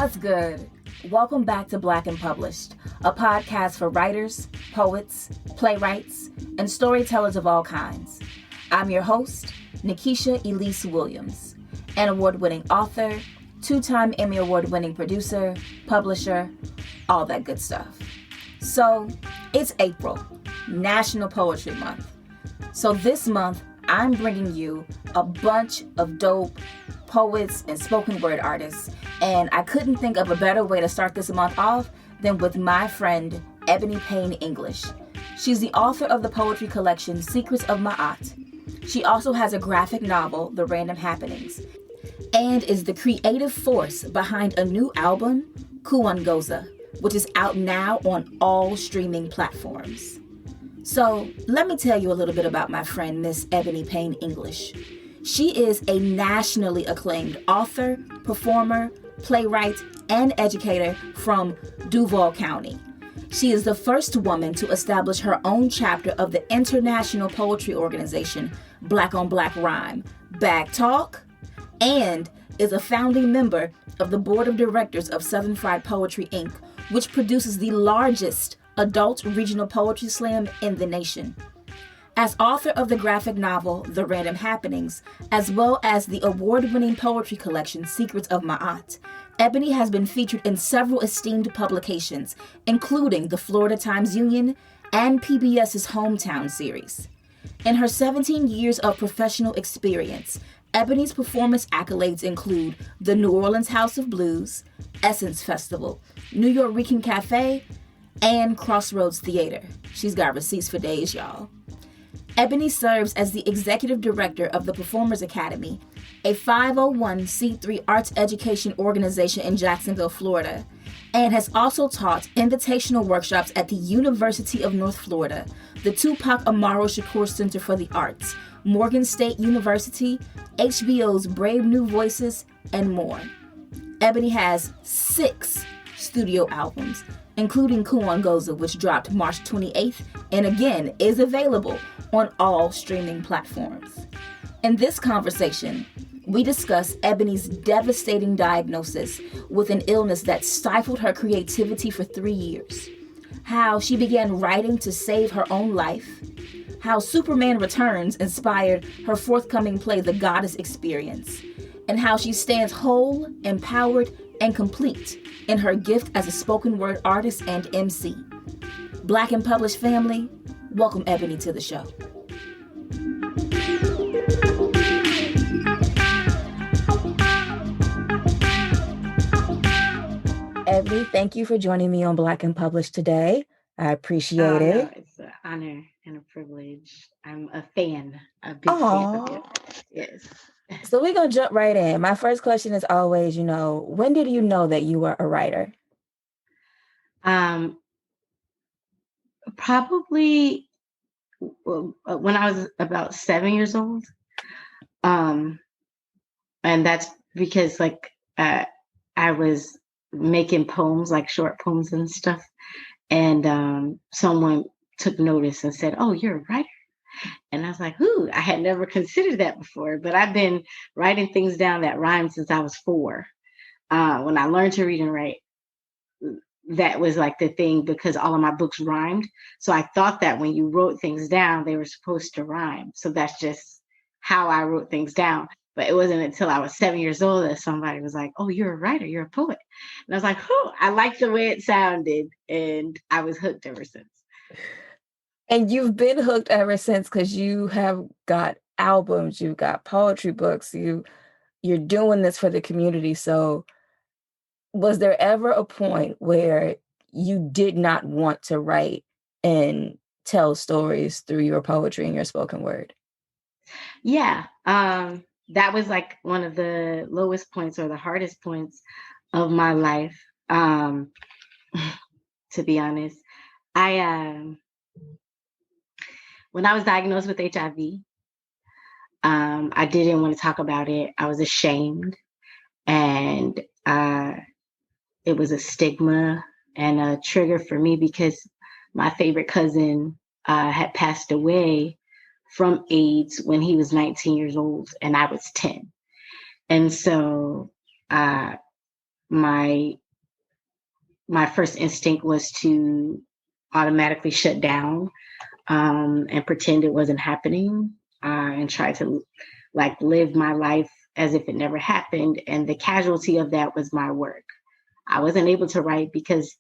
What's good? Welcome back to Black and Published, a podcast for writers, poets, playwrights, and storytellers of all kinds. I'm your host, Nikisha Elise Williams, an award-winning author, two-time Emmy Award-winning producer, publisher, all that good stuff. So, it's April, National Poetry Month. So this month, I'm bringing you a bunch of dope poets and spoken word artists, and I couldn't think of a better way to start this month off than with my friend Ebony Payne-English. She's the author of the poetry collection Secrets of Ma'at. She also has a graphic novel, The Random Happenings, and is the creative force behind a new album, Kuwangoza, which is out now on all streaming platforms. So let me tell you a little bit about my friend, Miss Ebony Payne-English. She is a nationally acclaimed author, performer, playwright, and educator from Duval County. She is the first woman to establish her own chapter of the international poetry organization, Black on Black Rhyme, Bag Talk, and is a founding member of the board of directors of Southern Fried Poetry, Inc., which produces the largest adult regional poetry slam in the nation. As author of the graphic novel, The Random Happenings, as well as the award-winning poetry collection, Secrets of Ma'at, Ebony has been featured in several esteemed publications, including the Florida Times-Union and PBS's Hometown series. In her 17 years of professional experience, Ebony's performance accolades include the New Orleans House of Blues, Essence Festival, New York Rican Cafe, and Crossroads Theater. She's got receipts for days, y'all. Ebony serves as the executive director of the Performers Academy, a 501c3 arts education organization in Jacksonville, Florida, and has also taught invitational workshops at the University of North Florida, the Tupac Amaru Shakur Center for the Arts, Morgan State University, HBO's Brave New Voices, and more. Ebony has 6 studio albums, including Kuwangoza, which dropped March 28th and again is available on all streaming platforms. In this conversation, we discuss Ebony's devastating diagnosis with an illness that stifled her creativity for 3 years, how she began writing to save her own life, how Superman Returns inspired her forthcoming play The Goddess Experience, and how she stands whole, empowered, and complete in her gift as a spoken word artist and emcee. Black and Published family, welcome Ebony to the show. Ebony, thank you for joining me on Black and Published today. I appreciate it. No, it's an honor and a privilege. I'm a fan, a big fan of you. Yes. So we're going to jump right in. My first question is always, when did you know that you were a writer? Probably when I was about 7 years old. And that's because I was making poems, like short poems and stuff. And someone took notice and said, "Oh, you're a writer." And I was like, "Ooh, I had never considered that before." But I've been writing things down that rhyme since I was 4. When I learned to read and write, that was like the thing because all of my books rhymed. So I thought that when you wrote things down, they were supposed to rhyme. So that's just how I wrote things down. But it wasn't until I was 7 years old that somebody was like, "Oh, you're a writer, you're a poet." And I was like, "Oh, I liked the way it sounded." And I was hooked ever since. And you've been hooked ever since because you have got albums, you've got poetry books, you're doing this for the community. So was there ever a point where you did not want to write and tell stories through your poetry and your spoken word? Yeah. That was like one of the lowest points or the hardest points of my life. To be honest, when I was diagnosed with HIV, I didn't want to talk about it. I was ashamed, and it was a stigma and a trigger for me because my favorite cousin had passed away from AIDS when he was 19 years old and I was 10. And so my first instinct was to automatically shut down and pretend it wasn't happening and try to like live my life as if it never happened. And the casualty of that was my work. I wasn't able to write because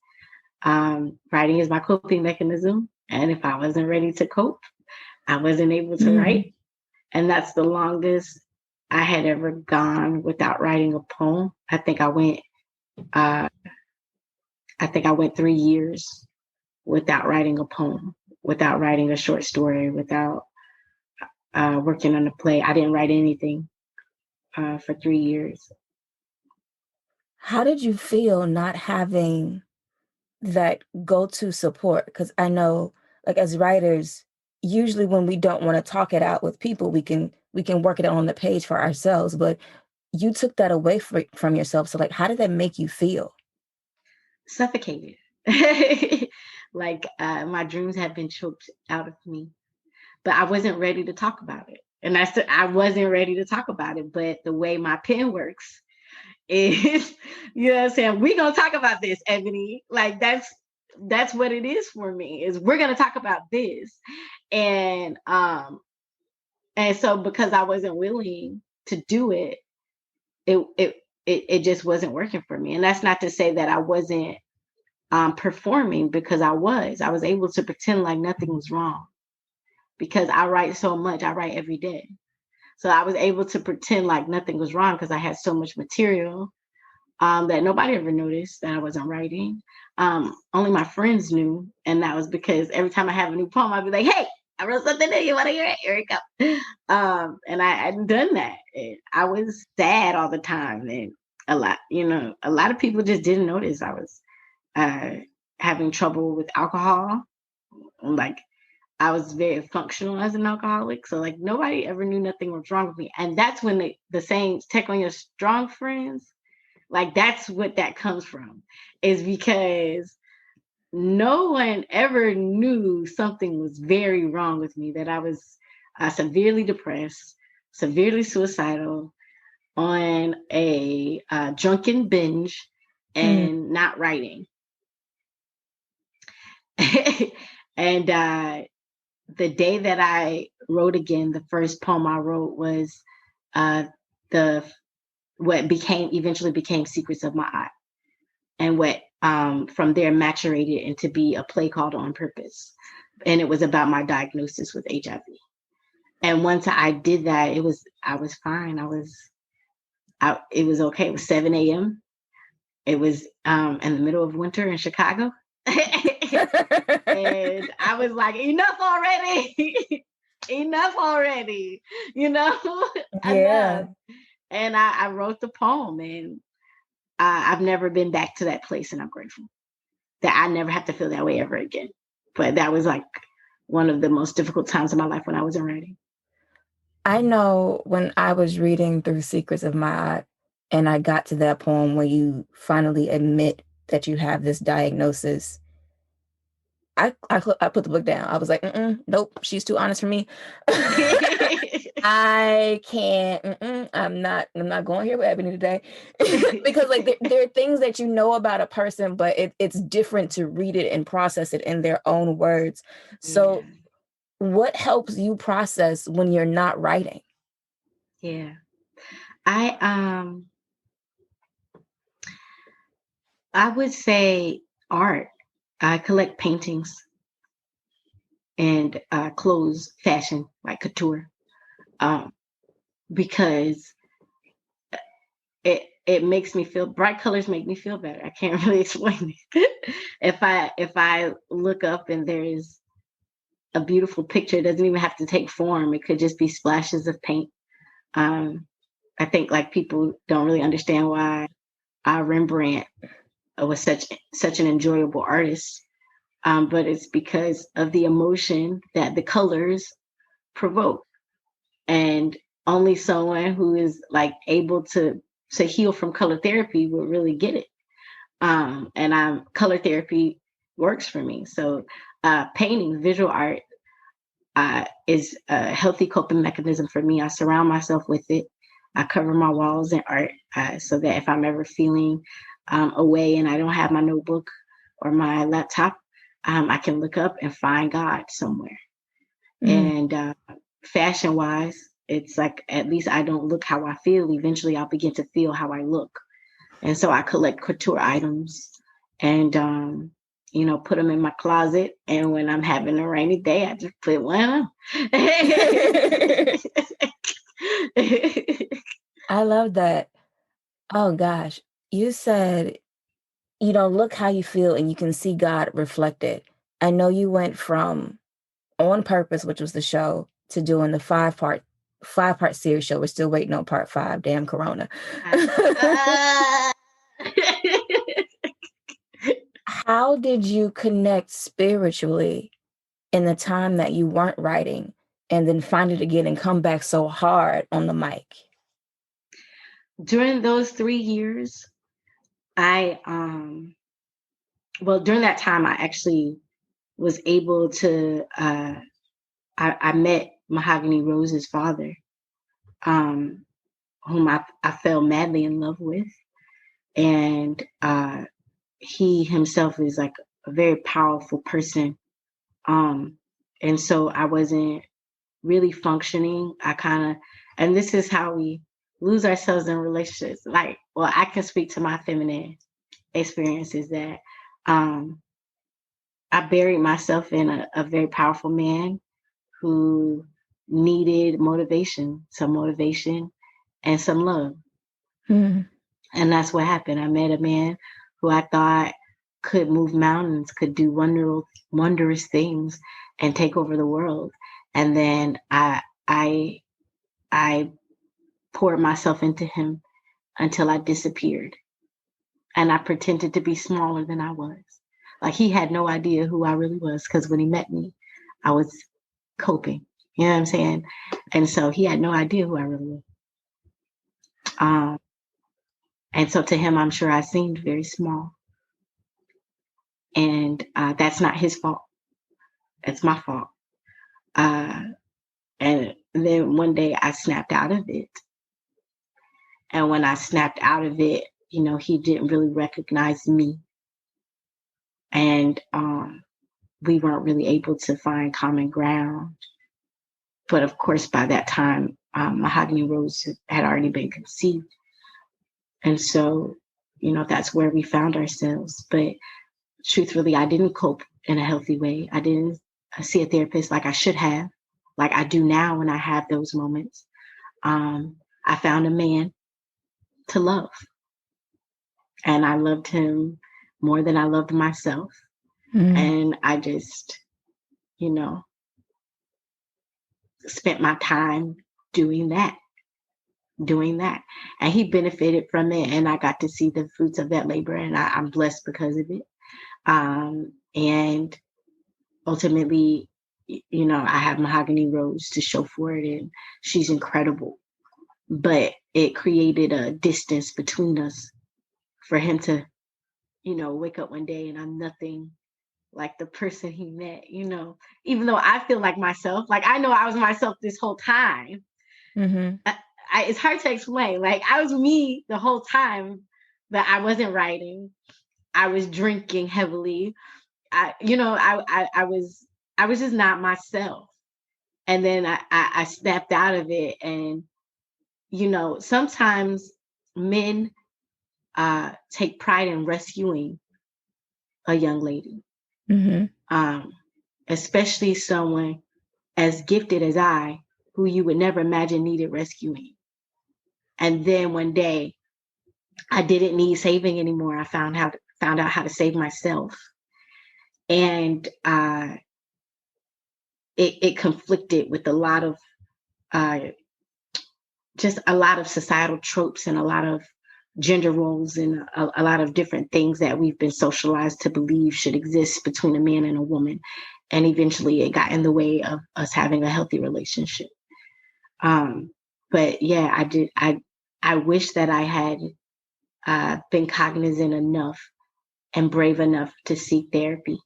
writing is my coping mechanism. And if I wasn't ready to cope, I wasn't able to write. And that's the longest I had ever gone without writing a poem. I think I went 3 years without writing a poem, without writing a short story, without working on a play. I didn't write anything for 3 years. How did you feel not having that go-to support? Because I know, like, as writers, usually when we don't want to talk it out with people, we can work it on the page for ourselves. But you took that away from yourself. So, like, how did that make you feel? Suffocated. Like my dreams had been choked out of me, but I wasn't ready to talk about it. And I wasn't ready to talk about it. But the way my pen works is, you know what I'm saying? We're going to talk about this, Ebony. Like that's what it is for me, is we're going to talk about this. And so because I wasn't willing to do it, it just wasn't working for me. And that's not to say that I wasn't performing, because I was able to pretend like nothing was wrong, because I write so much. I write every day. So I was able to pretend like nothing was wrong because I had so much material that nobody ever noticed that I wasn't writing. Only my friends knew. And that was because every time I have a new poem, I'd be like, hey, I wrote something new. You want to hear it? Here it goes. And I hadn't done that. And I was sad all the time. And a lot of people just didn't notice I was having trouble with alcohol. Like, I was very functional as an alcoholic. So like nobody ever knew nothing was wrong with me. And that's when the saying, check on your strong friends. Like that's what that comes from, is because no one ever knew something was very wrong with me, that I was severely depressed, severely suicidal, on a drunken binge, and not writing. And the day that I wrote again, the first poem I wrote was what eventually became Secrets of My Eye, and what from there maturated into be a play called On Purpose. And it was about my diagnosis with HIV. And once I did that, I was fine. It was okay. It was 7 a.m. It was in the middle of winter in Chicago. And I was like, enough already. Enough already. Yeah. Enough. And I wrote the poem, and I've never been back to that place, and I'm grateful that I never have to feel that way ever again. But that was like one of the most difficult times of my life when I wasn't writing. I know when I was reading through Secrets of My Eye, and I got to that poem where you finally admit that you have this diagnosis, I put the book down. I was like, nope, she's too honest for me. I can't. I'm not going here with Ebony today. Because like there are things that you know about a person, but it's different to read it and process it in their own words. So what helps you process when you're not writing? Yeah. I would say art. I collect paintings and clothes, fashion, like couture, because it makes me feel, bright colors make me feel better. I can't really explain it. If I look up and there's a beautiful picture, it doesn't even have to take form. It could just be splashes of paint. I think like people don't really understand why Rembrandt was such an enjoyable artist. But it's because of the emotion that the colors provoke. And only someone who is like able to heal from color therapy will really get it. And color therapy works for me. So painting, visual art is a healthy coping mechanism for me. I surround myself with it. I cover my walls in art so that if I'm ever feeling away and I don't have my notebook or my laptop, I can look up and find God somewhere. And fashion wise, it's like, at least I don't look how I feel. Eventually I'll begin to feel how I look. And so I collect couture items and, put them in my closet. And when I'm having a rainy day, I just put one on. I love that. Oh gosh. You said you don't look how you feel and you can see God reflected. I know you went from On Purpose, which was the show, to doing the five part series show. We're still waiting on part 5. Damn Corona. How did you connect spiritually in the time that you weren't writing and then find it again and come back so hard on the mic? During those 3 years, during that time, I actually was able to, I met Mahogany Rose's father, whom I fell madly in love with. And he himself is like a very powerful person. And so I wasn't really functioning. And this is how we lose ourselves in relationships. Like, well, I can speak to my feminine experiences that I buried myself in a very powerful man who needed some motivation and some love. Mm. And that's what happened. I met a man who I thought could move mountains, could do wondrous things and take over the world. And then I poured myself into him until I disappeared. And I pretended to be smaller than I was. Like, he had no idea who I really was, because when he met me, I was coping. You know what I'm saying? And so he had no idea who I really was. And so to him, I'm sure I seemed very small. And that's not his fault. It's my fault. And then one day I snapped out of it. And when I snapped out of it, he didn't really recognize me. And we weren't really able to find common ground. But of course, by that time, Mahogany Rose had already been conceived. And so, that's where we found ourselves. But truthfully, I didn't cope in a healthy way. I didn't see a therapist like I should have, like I do now when I have those moments. I found a man to love. And I loved him more than I loved myself. And I just, spent my time doing that. And he benefited from it. And I got to see the fruits of that labor. And I'm blessed because of it. And ultimately, I have Mahogany Rose to show for it. And she's incredible. But it created a distance between us for him to, wake up one day and I'm nothing like the person he met, even though I feel like myself, like I know I was myself this whole time. Mm-hmm. It's hard to explain. Like, I was me the whole time, but I wasn't writing. I was drinking heavily. I was just not myself. And then I snapped out of it. And, sometimes men take pride in rescuing a young lady. Mm-hmm. Especially someone as gifted as I, who you would never imagine needed rescuing. And then one day, I didn't need saving anymore. I found out how to save myself, and it conflicted with a lot of just a lot of societal tropes and a lot of gender roles and a lot of different things that we've been socialized to believe should exist between a man and a woman. And eventually it got in the way of us having a healthy relationship. But yeah, I wish that I had been cognizant enough and brave enough to seek therapy,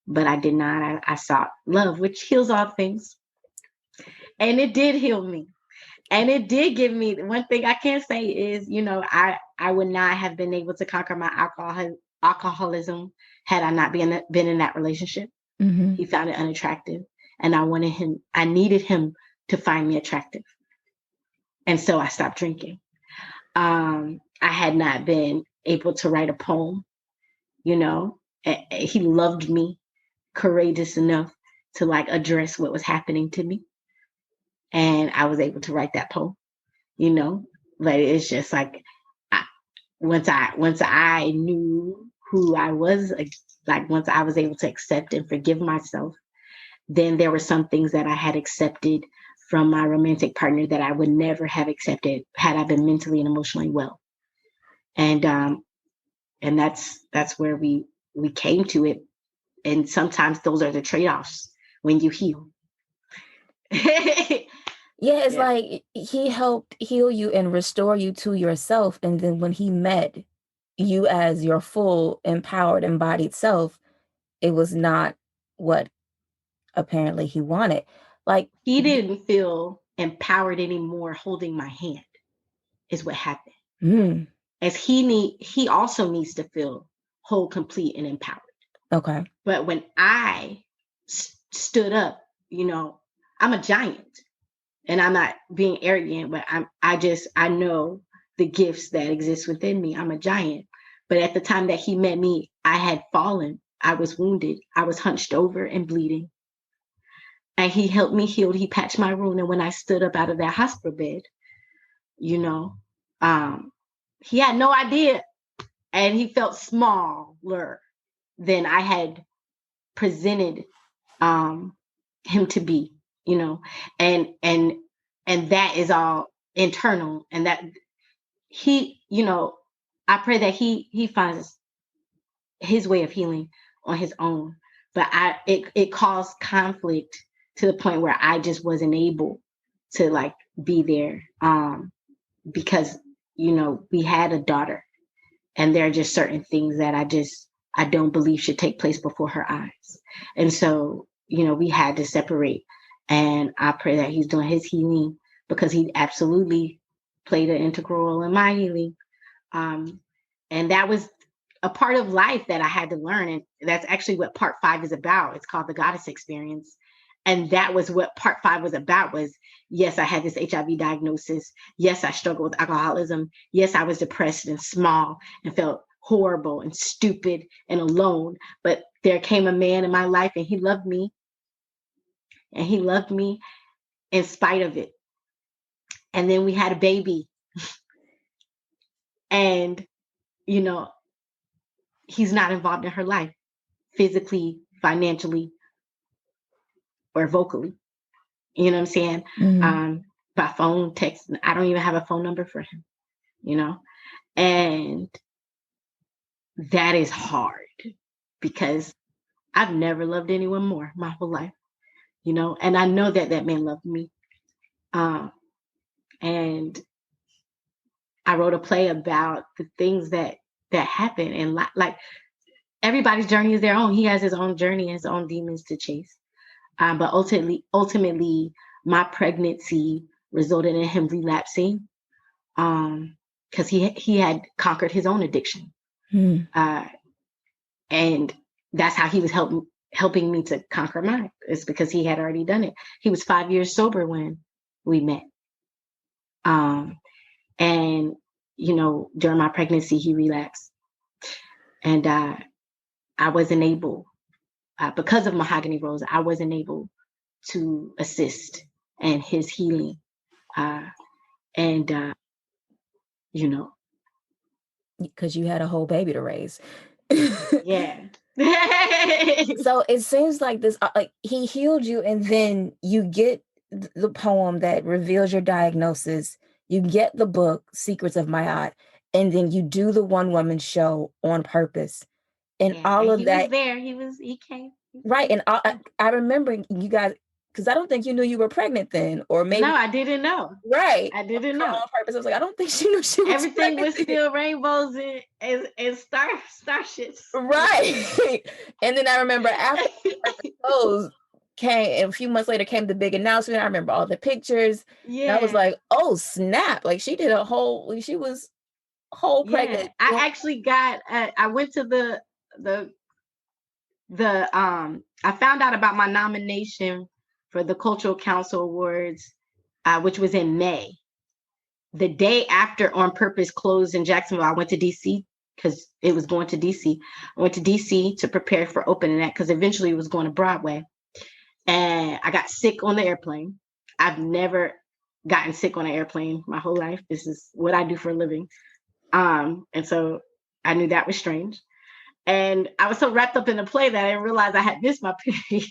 but I did not. I sought love, which heals all things. And it did heal me. And it did give me one thing I can say is, I would not have been able to conquer my alcoholism had I not been in that relationship. Mm-hmm. He found it unattractive, and I needed him to find me attractive. And so I stopped drinking. I had not been able to write a poem, He loved me courageous enough to like address what was happening to me. And I was able to write that poem, but it's just like, once I knew who I was, like once I was able to accept and forgive myself, then there were some things that I had accepted from my romantic partner that I would never have accepted had I been mentally and emotionally well. And that's where we came to it. And sometimes those are the trade-offs when you heal. Yeah, it's like he helped heal you and restore you to yourself. And then when he met you as your full, empowered, embodied self, it was not what apparently he wanted. Like, he didn't feel empowered anymore holding my hand, is what happened. As he also needs to feel whole, complete, and empowered. Okay. But when I stood up, I'm a giant. And I'm not being arrogant, but I know the gifts that exist within me. I'm a giant. But at the time that he met me, I had fallen. I was wounded. I was hunched over and bleeding. And he helped me heal. He patched my wound. And when I stood up out of that hospital bed, he had no idea. And he felt smaller than I had presented him to be, and that is all internal. And that he, I pray that he finds his way of healing on his own. But it caused conflict to the point where I just wasn't able to like be there, because we had a daughter, and there are just certain things that I don't believe should take place before her eyes. And so, we had to separate. And I pray that he's doing his healing, because he absolutely played an integral role in my healing. And that was a part of life that I had to learn. And that's actually what part 5 is about. It's called the Goddess Experience. And that was what part 5 was about. Was, yes, I had this HIV diagnosis. Yes, I struggled with alcoholism. Yes, I was depressed and small and felt horrible and stupid and alone. But there came a man in my life, and he loved me. And he loved me in spite of it. And then we had a baby. And, he's not involved in her life, physically, financially, or vocally. You know what I'm saying? Mm-hmm. By phone, text. I don't even have a phone number for him, and that is hard, because I've never loved anyone more my whole life, and I know that that man loved me. And I wrote a play about the things that happen, and like everybody's journey is their own. He has his own journey, his own demons to chase. But ultimately, my pregnancy resulted in him relapsing, because he had conquered his own addiction. And that's how he was helping me to conquer mine. It's because he had already done it. He was 5 years sober when we met. And, during my pregnancy, he relapsed. And I wasn't able, because of Mahogany Rose, I wasn't able to assist in his healing. Because you had a whole baby to raise. Yeah. So it seems like this, like he healed you, and then you get the poem that reveals your diagnosis. You get the book, Secrets of Mayat, and then you do the one woman show on purpose. And all of that. Was there. He came. Right. And I remember you guys, because I don't think you knew you were pregnant then, or maybe. No, I didn't know. Right. I didn't know. On purpose. I was like, I don't think she knew she was Everything pregnant. was still rainbows and starships. Right. And then I remember after the closed, came, and a few months later came the big announcement. I remember all the pictures. And I was Yeah. like, oh snap. Like she did she was whole Yeah. pregnant. I actually got I went to the I found out about my nomination for the Cultural Council Awards, which was in May. The day after On Purpose closed in Jacksonville, I went to DC because it was going to DC. I went to DC to prepare for opening that because eventually it was going to Broadway. And I got sick on the airplane. I've never gotten sick on an airplane my whole life. This is what I do for a living. And so I knew that was strange. And I was so wrapped up in the play that I didn't realize I had missed my period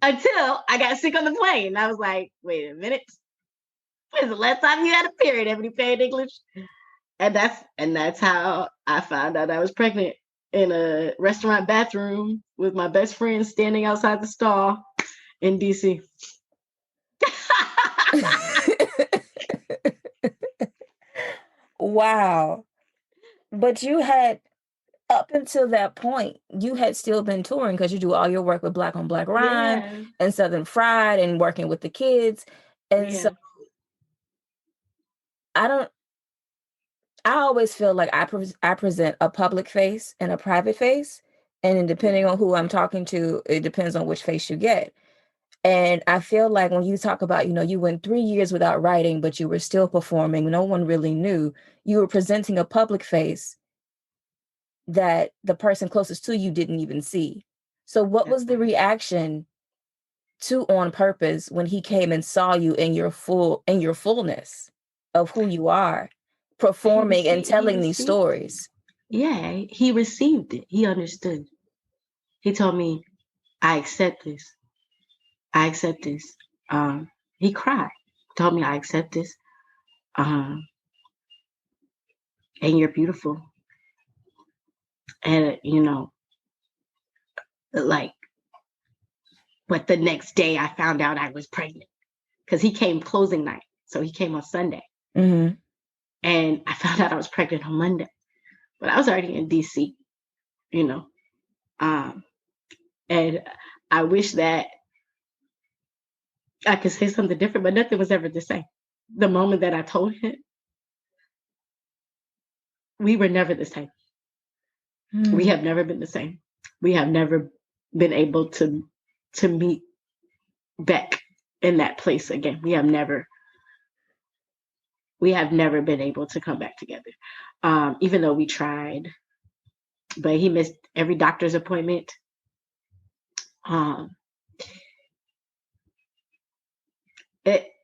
until I got sick on the plane. And I was like, wait a minute. When's the last time you had a period, Ebony Payne-English? And that's how I found out I was pregnant, in a restaurant bathroom with my best friend standing outside the stall in DC. Wow. But you had, up until that point, you had still been touring because you do all your work with Black on Black Rhyme Yeah. and Southern Fried and working with the kids. And so Yeah. I always feel like I present a public face and a private face. And then depending on who I'm talking to, it depends on which face you get. And I feel like when you talk about, you went 3 years without writing, but you were still performing, no one really knew. You were presenting a public face that the person closest to you didn't even see. So what That's was the right. reaction to On Purpose when he came and saw you in your fullness of who you are, performing and He telling these received it. stories? Yeah, he received it. He understood. He told me, I accept this. I accept this. He cried. Told me, I accept this. And you're beautiful. And like, but the next day I found out I was pregnant because he came closing night. So he came on Sunday. Mm-hmm. And I found out I was pregnant on Monday. But I was already in DC, you know. And I wish that I could say something different, but nothing was ever the same. The moment that I told him, we were never the same. We have never been the same. We have never been able to meet back in that place again. We have never been able to come back together. Even though we tried, but he missed every doctor's appointment.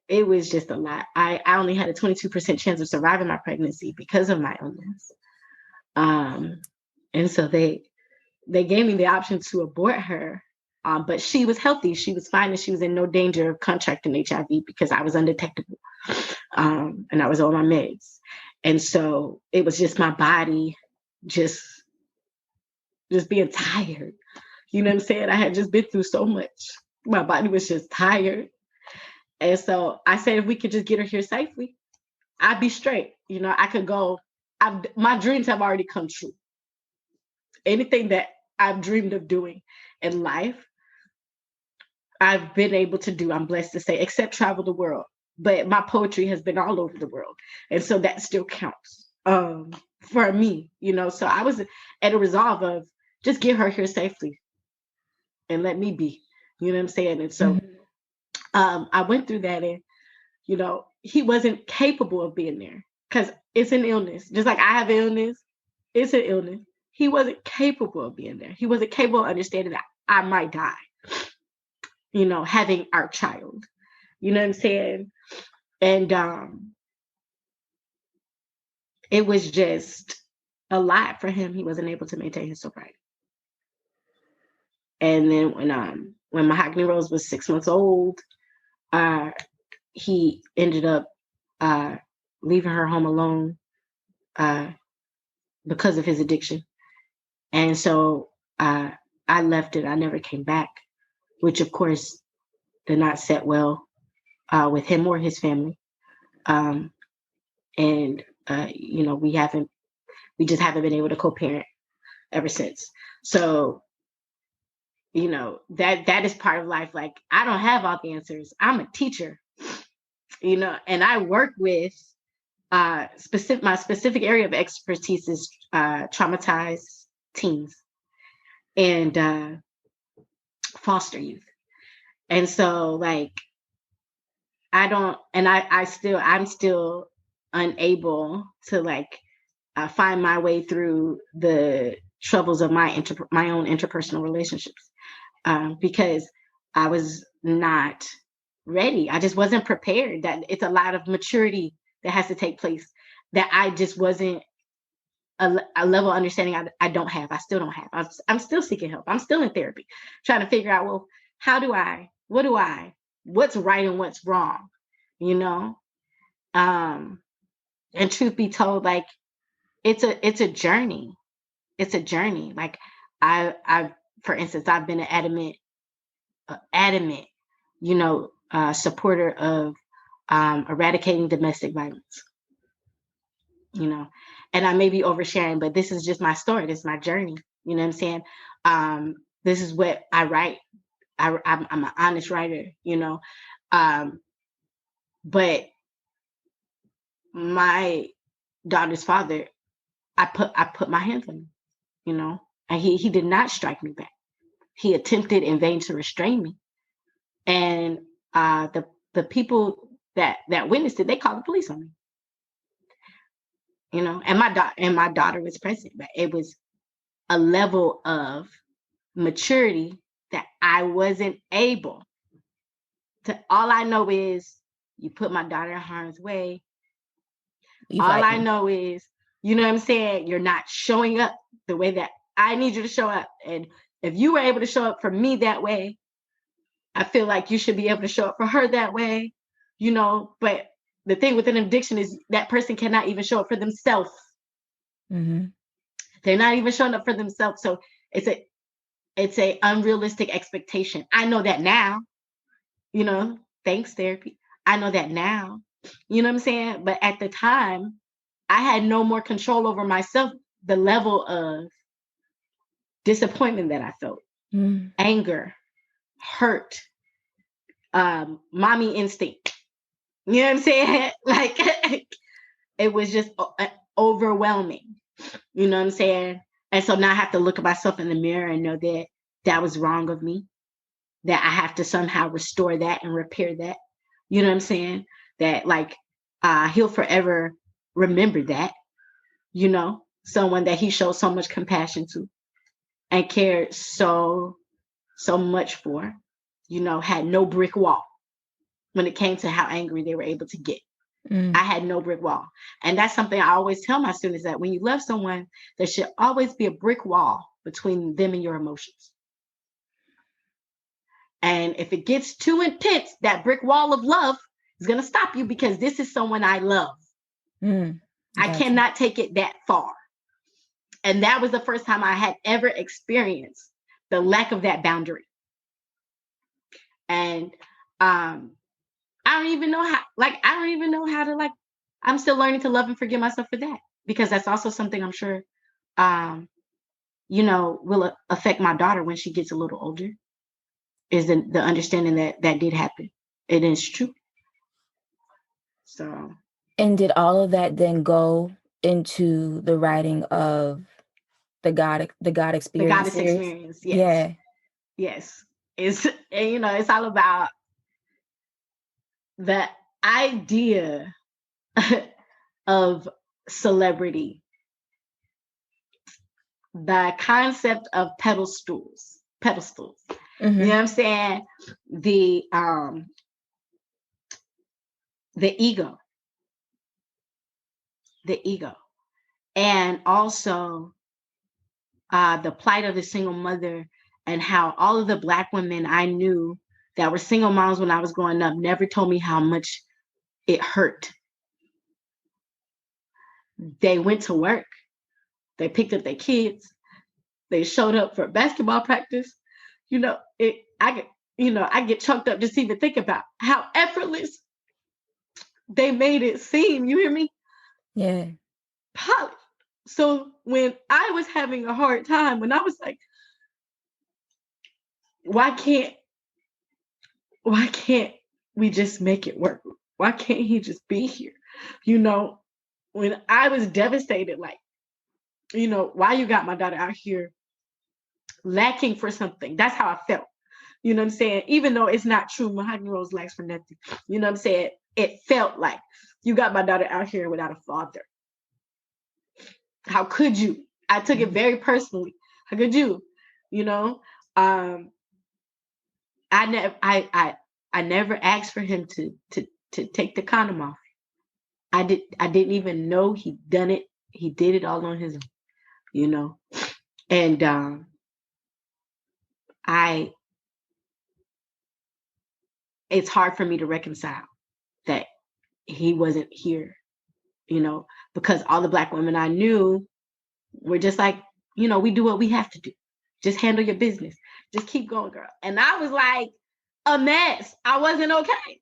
It was just a lot. I only had a 22% chance of surviving my pregnancy because of my illness. And so they gave me the option to abort her. But she was healthy. She was fine, and she was in no danger of contracting HIV because I was undetectable. And I was on my meds. And so it was just my body just being tired. You know what I'm saying? I had just been through so much. My body was just tired. And so I said, if we could just get her here safely, I'd be straight. I could go. My dreams have already come true. Anything that I've dreamed of doing in life, I've been able to do. I'm blessed to say, except travel the world. But my poetry has been all over the world. And so that still counts for me, So I was at a resolve of just get her here safely and let me be, you know what I'm saying? And so I went through that, and, he wasn't capable of being there because it's an illness. Just like I have an illness, it's an illness. He wasn't capable of being there. He wasn't capable of understanding that I might die, having our child. You know what I'm saying? And it was just a lot for him. He wasn't able to maintain his sobriety. And then when Mahogany Rose was 6 months old, he ended up leaving her home alone because of his addiction. And so I left it. I never came back, which of course did not set well with him or his family. And we just haven't been able to co-parent ever since. So, that is part of life. Like, I don't have all the answers. I'm a teacher, and I work with my specific area of expertise is traumatized teens and foster youth. And so, like, I'm still unable to, like, find my way through the troubles of my own interpersonal relationships, because I was not ready. I just wasn't prepared. That it's a lot of maturity that has to take place that I just wasn't a level of understanding I don't have. I still don't have. I'm still seeking help. I'm still in therapy, trying to figure out, well, what's right and what's wrong, and truth be told, like, it's a journey. It's a journey. Like, I for instance, I've been an adamant, supporter of eradicating domestic violence, and I may be oversharing, but this is just my story. This is my journey. You know what I'm saying? This is what I write. I'm an honest writer, but my daughter's father, I put my hands on him, and he did not strike me back. He attempted in vain to restrain me, and the people that witnessed it, they called the police on me, and my daughter was present, but it was a level of maturity that I wasn't able to. All I know is, you put my daughter in harm's way. All I know is, you know what I'm saying, you're not showing up the way that I need you to show up. And if you were able to show up for me that way, I feel like you should be able to show up for her that way, But the thing with an addiction is that person cannot even show up for themselves. Mm-hmm. They're not even showing up for themselves. So it's a unrealistic expectation. I know that now, thanks therapy. I know that now, you know what I'm saying? But at the time, I had no more control over myself, the level of disappointment that I felt, anger, hurt, mommy instinct. You know what I'm saying? Like, it was just overwhelming. You know what I'm saying? And so now I have to look at myself in the mirror and know that that was wrong of me, that I have to somehow restore that and repair that. You know what I'm saying? That, like, he'll forever remember that, someone that he showed so much compassion to and cared so much for, had no brick wall when it came to how angry they were able to get. I had no brick wall. And that's something I always tell my students, that when you love someone, there should always be a brick wall between them and your emotions. And if it gets too intense, that brick wall of love is going to stop you, because this is someone I love. I cannot take it that far. And that was the first time I had ever experienced the lack of that boundary. And I don't even know how to, like, I'm still learning to love and forgive myself for that, because that's also something I'm sure, will affect my daughter when she gets a little older, is the understanding that did happen. It is true. So. And did all of that then go into the writing of the God Experience? The Goddess Experience, yes. Yeah. Yes. It's all about the idea of celebrity, the concept of pedestals. Mm-hmm. You know what I'm saying? The ego, and also the plight of the single mother, and how all of the Black women I knew that were single moms when I was growing up never told me how much it hurt. They went to work. They picked up their kids. They showed up for basketball practice. I get choked up just even think about how effortless they made it seem. You hear me? Yeah. Polished. So when I was having a hard time, when I was like, why can't we just make it work? Why can't he just be here? You know, when I was devastated, like, you know, why you got my daughter out here lacking for something? That's how I felt. You know what I'm saying? Even though it's not true, Mahogany Rose lacks for nothing. You know what I'm saying? It felt like you got my daughter out here without a father. How could you? I took it very personally. How could you? You know, I never asked for him to take the condom off. I didn't even know he'd done it. He did it all on his own, you know. And it's hard for me to reconcile that he wasn't here, you know, because all the Black women I knew were just like, you know, we do what we have to do. Just handle your business. Just keep going, girl. And I was like a mess. I wasn't okay.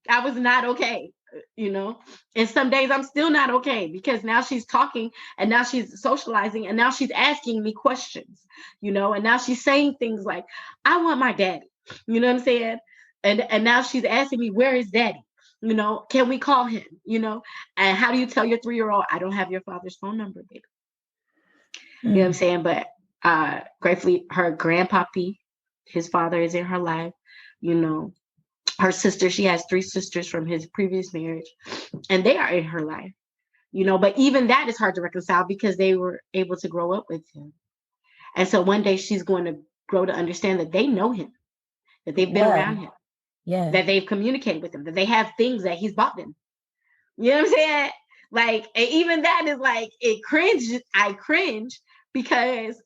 I was not okay, you know. And some days I'm still not okay because now she's talking and now she's socializing and now she's asking me questions, you know, and now she's saying things like, I want my daddy, you know what I'm saying? And now she's asking me, where is daddy? You know, can we call him? You know, and how do you tell your 3-year-old, I don't have your father's phone number, baby? You know what I'm saying? But gratefully, her grandpappy, his father, is in her life. You know, her sister, she has 3 sisters from his previous marriage, and they are in her life. You know, but even that is hard to reconcile because they were able to grow up with him. And so one day she's going to grow to understand that they know him, that they've been around him, that they've communicated with him, that they have things that he's bought them. You know what I'm saying? Like, and even that is like, I cringe because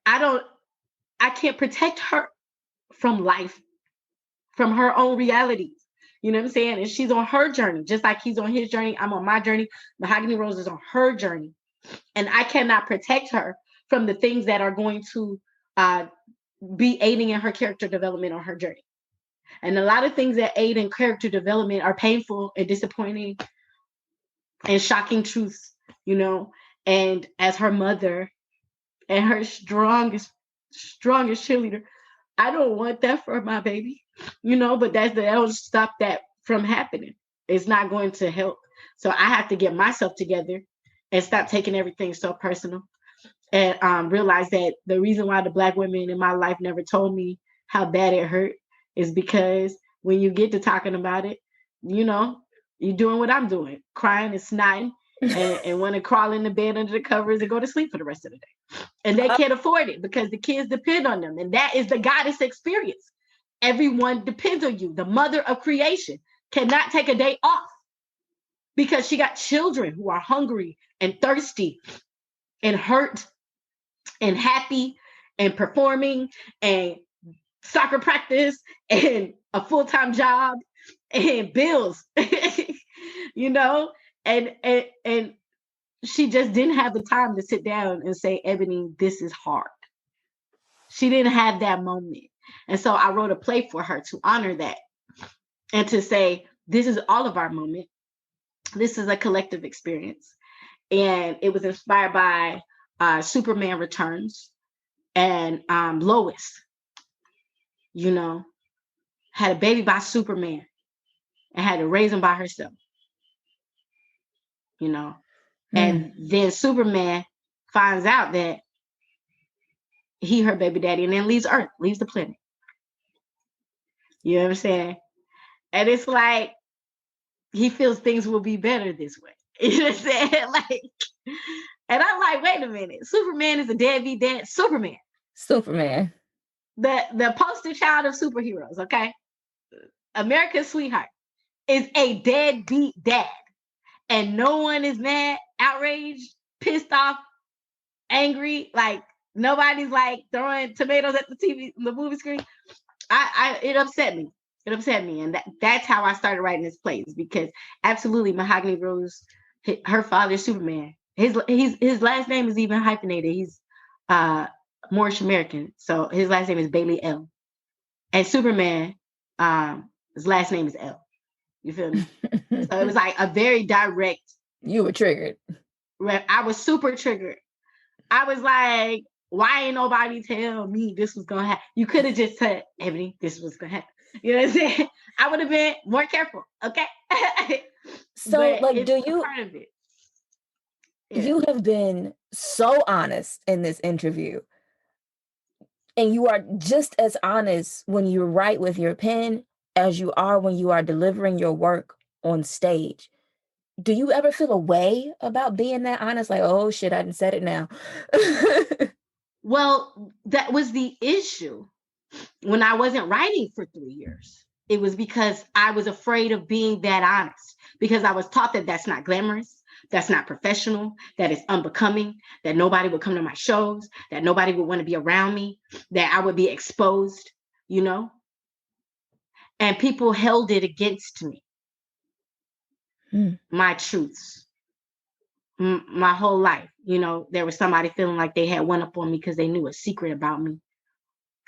I can't protect her from life, from her own realities. You know what I'm saying? And she's on her journey, just like he's on his journey. I'm on my journey. Mahogany Rose is on her journey. And I cannot protect her from the things that are going to be aiding in her character development on her journey. And a lot of things that aid in character development are painful and disappointing and shocking truths, you know. And as her mother and her strongest cheerleader, I don't want that for my baby, you know, but that'll stop that from happening. It's not going to help. So I have to get myself together and stop taking everything so personal and realize that the reason why the Black women in my life never told me how bad it hurt is because when you get to talking about it, you know, you're doing what I'm doing, crying and snotting and want to crawl in the bed under the covers and go to sleep for the rest of the day. And they can't afford it because the kids depend on them. And that is the goddess experience. Everyone depends on you. The mother of creation cannot take a day off because she got children who are hungry and thirsty and hurt and happy and performing and soccer practice and a full-time job and bills, you know, and she just didn't have the time to sit down and say, Ebony, this is hard. She didn't have that moment. And so I wrote a play for her to honor that and to say, this is all of our moment. This is a collective experience. And it was inspired by Superman Returns and Lois, you know, had a baby by Superman and had to raise him by herself, you know. And then Superman finds out that he her baby daddy and then leaves Earth, leaves the planet. You know what I'm saying? And it's like he feels things will be better this way. You know what I'm saying? Like, and I'm like, wait a minute. Superman is a deadbeat dad. Superman. The poster child of superheroes, okay? America's sweetheart is a deadbeat dad. And no one is mad, outraged, pissed off, angry. Like nobody's like throwing tomatoes at the movie screen. It upset me. It upset me. And that's how I started writing this plays, because absolutely Mahogany Rose, her father's Superman. His last name is even hyphenated. He's Moorish American. So his last name is Bailey L. And Superman, his last name is L. You feel me? So it was like a very direct. You were triggered. I was super triggered. I was like, Why ain't nobody tell me this was gonna happen? You could have just said, Ebony, this was gonna happen. You know what I'm saying? I would have been more careful, okay? So, But like, it's do a you, part of it. Yeah. you have been so honest in this interview, and you are just as honest when you write with your pen as you are when you are delivering your work on stage. Do you ever feel a way about being that honest? Like, oh shit, I done said it now. Well, that was the issue when I wasn't writing for 3 years. It was because I was afraid of being that honest, because I was taught that that's not glamorous, that's not professional, that is unbecoming, that nobody would come to my shows, that nobody would want to be around me, that I would be exposed, you know? And people held it against me, my truths, my whole life. You know, there was somebody feeling like they had one up on me because they knew a secret about me,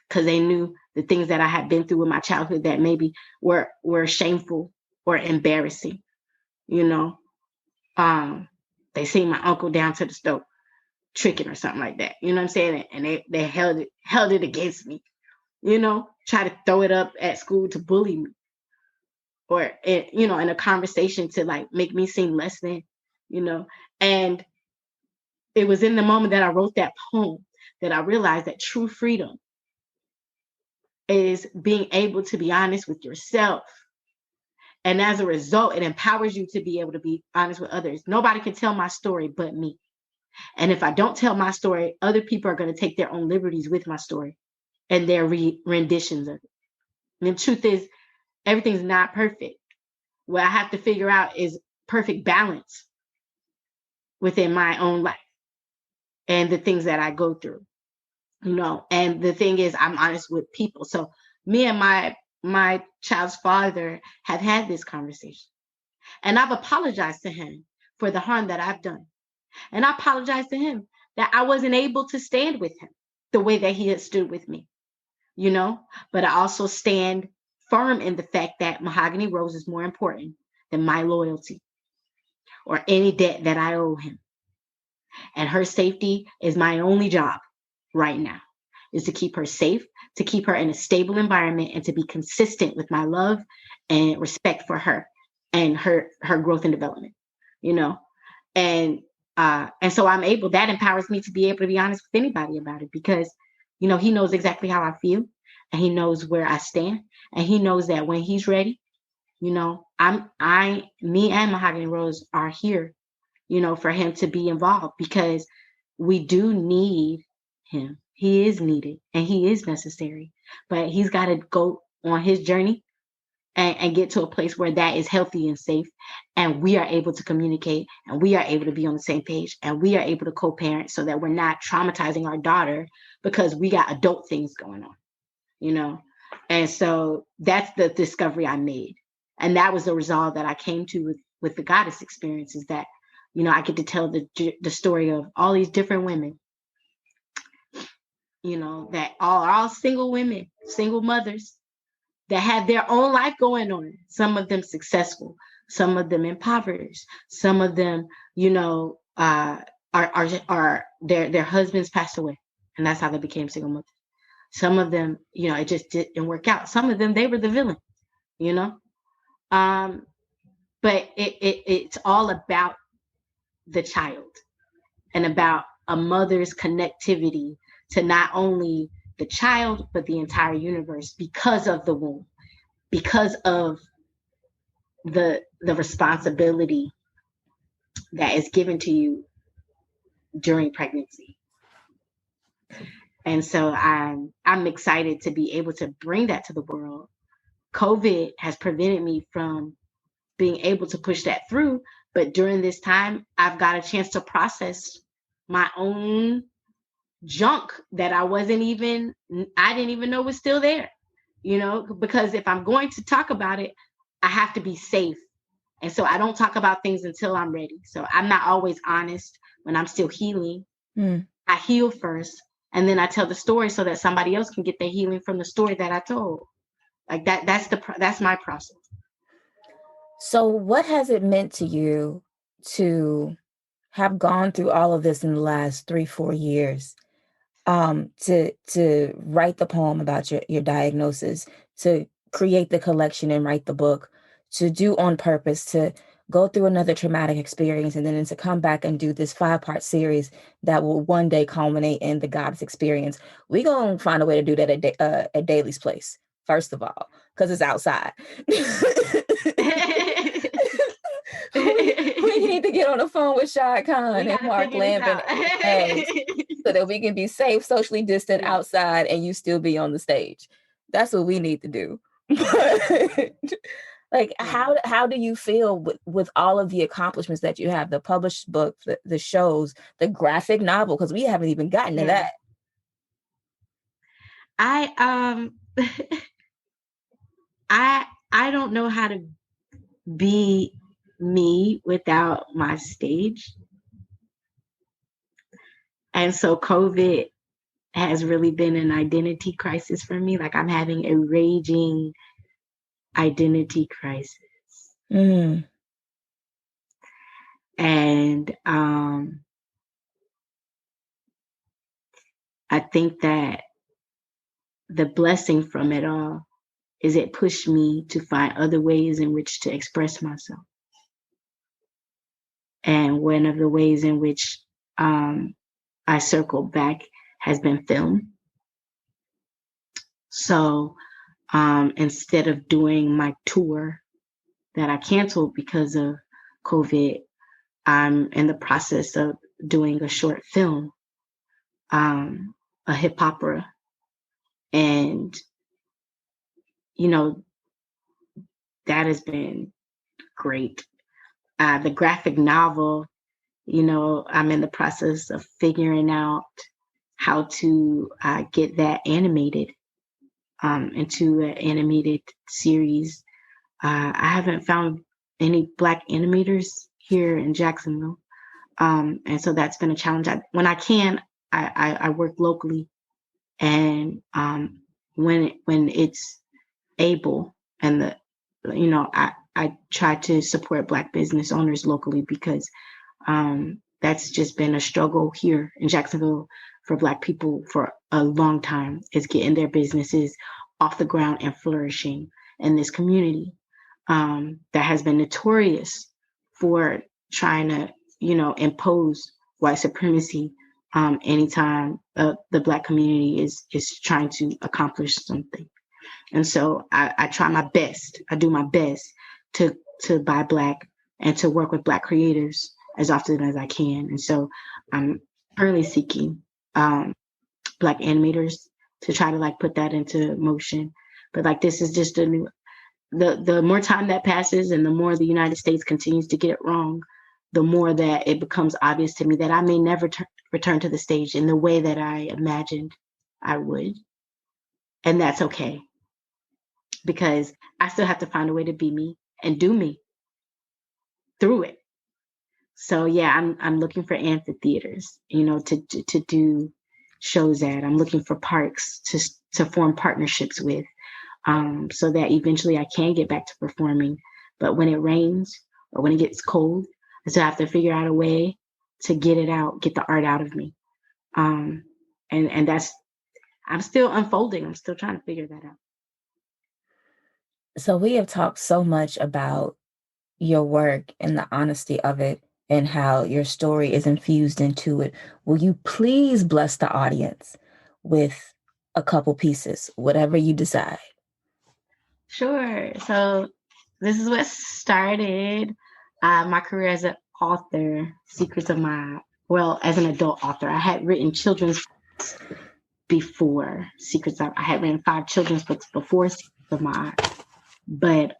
because they knew the things that I had been through in my childhood that maybe were shameful or embarrassing, you know. They seen my uncle down to the stove tricking or something like that. You know what I'm saying? And they held it against me, you know, try to throw it up at school to bully me, or it, you know, in a conversation to like make me seem less than, you know. And it was in the moment that I wrote that poem that I realized that true freedom is being able to be honest with yourself. And as a result, it empowers you to be able to be honest with others. Nobody can tell my story but me. And if I don't tell my story, other people are going to take their own liberties with my story and their renditions of it. And the truth is, everything's not perfect. What I have to figure out is perfect balance within my own life and the things that I go through, you know. And the thing is, I'm honest with people. So me and my child's father have had this conversation, and I've apologized to him for the harm that I've done. And I apologized to him that I wasn't able to stand with him the way that he had stood with me, you know. But I also stand firm in the fact that Mahogany Rose is more important than my loyalty or any debt that I owe him. And her safety is my only job right now, is to keep her safe, to keep her in a stable environment, and to be consistent with my love and respect for her and her growth and development, you know. And so I'm able, that empowers me to be able to be honest with anybody about it, because, you know, he knows exactly how I feel, and he knows where I stand, and he knows that when he's ready, you know, me and Mahogany Rose are here, you know, for him to be involved, because we do need him. He is needed and he is necessary, but he's got to go on his journey and get to a place where that is healthy and safe, and we are able to communicate, and we are able to be on the same page, and we are able to co-parent, so that we're not traumatizing our daughter because we got adult things going on, you know. And so that's the discovery I made, and that was the resolve that I came to with the goddess experience, is that, you know, I get to tell the story of all these different women, you know, that are all single women, single mothers, that have their own life going on. Some of them successful, some of them impoverished, some of them, you know, are their husbands passed away, and that's how they became single mothers. Some of them, you know, it just didn't work out. Some of them, they were the villain, you know. But it's all about the child, and about a mother's connectivity to not only the child but the entire universe, because of the womb, because of the responsibility that is given to you during pregnancy. And so I'm excited to be able to bring that to the world. COVID has prevented me from being able to push that through, but during this time I've got a chance to process my own junk that I didn't even know was still there, you know, because if I'm going to talk about it, I have to be safe. And so I don't talk about things until I'm ready. So I'm not always honest when I'm still healing. I heal first, and then I tell the story so that somebody else can get their healing from the story that I told. Like that's my process. So what has it meant to you to have gone through all of this in the last 3-4 years? to write the poem about your diagnosis, to create the collection and write the book, to do On Purpose, to go through another traumatic experience, and then to come back and do this 5-part series that will one day culminate in the Goddess Experience. We gonna find a way to do that at Daly's place, first of all, because it's outside. we need to get on the phone with Shad Khan and Mark Lambin so that we can be safe, socially distant outside, and you still be on the stage. That's what we need to do. Like, how do you feel with all of the accomplishments that you have, the published book, the shows, the graphic novel, because we haven't even gotten to that. I don't know how to be me without my stage. And so COVID has really been an identity crisis for me. Like, I'm having a raging identity crisis. Mm. And I think that the blessing from it all is it pushed me to find other ways in which to express myself. And one of the ways in which I circled back has been film. So instead of doing my tour that I canceled because of COVID, I'm in the process of doing a short film, a hip opera. And, you know, that has been great. The graphic novel, you know, I'm in the process of figuring out how to get that animated into an animated series. I haven't found any Black animators here in Jacksonville. And so that's been a challenge. When I can, I work locally. And when it's able, and I try to support Black business owners locally, because that's just been a struggle here in Jacksonville for Black people for a long time, is getting their businesses off the ground and flourishing in this community that has been notorious for trying to, impose white supremacy anytime the Black community is trying to accomplish something. And so I try my best. I do my best to buy Black and to work with Black creators as often as I can. And so I'm early seeking Black animators to try to put that into motion. But this is just the more time that passes and the more the United States continues to get it wrong, the more that it becomes obvious to me that I may never return to the stage in the way that I imagined I would. And that's okay, because I still have to find a way to be me and do me through it. So yeah, I'm looking for amphitheaters, to do shows at. I'm looking for parks to form partnerships with, so that eventually I can get back to performing. But when it rains or when it gets cold, I still have to figure out a way to get it out, get the art out of me. And that's, I'm still unfolding. I'm still trying to figure that out. So we have talked so much about your work and the honesty of it and how your story is infused into it. Will you please bless the audience with a couple pieces, whatever you decide? Sure. So this is what started my career as an author, as an adult author. I had written children's books before I had written 5 children's books before Secrets of My Art. But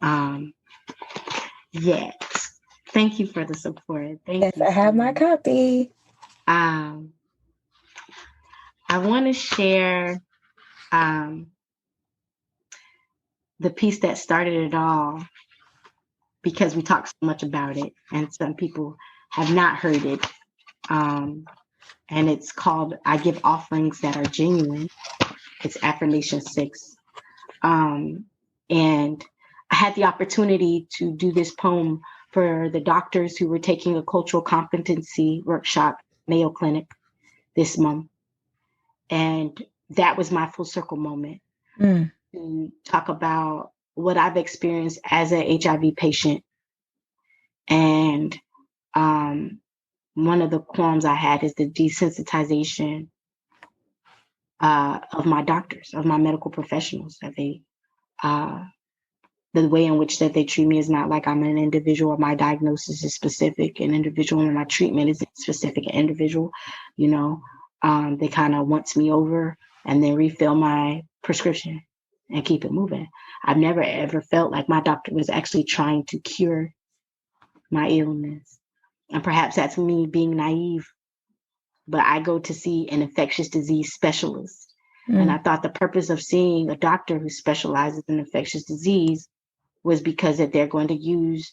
yes, thank you for the support. Thank you. I have my copy. I want to share the piece that started it all, because we talk so much about it and some people have not heard it. And it's called I Give Offerings That Are Genuine. It's affirmation 6. And I had the opportunity to do this poem for the doctors who were taking a cultural competency workshop, Mayo Clinic, this month. And that was my full circle moment to talk about what I've experienced as an HIV patient. And one of the qualms I had is the desensitization of my doctors, of my medical professionals, that they, the way in which that they treat me is not like I'm an individual. My diagnosis is specific and individual, and my treatment is specific and individual. You know, they kind of once me over and then refill my prescription and keep it moving. I've never ever felt like my doctor was actually trying to cure my illness. And perhaps that's me being naive, but I go to see an infectious disease specialist. And I thought the purpose of seeing a doctor who specializes in infectious disease was because that they're going to use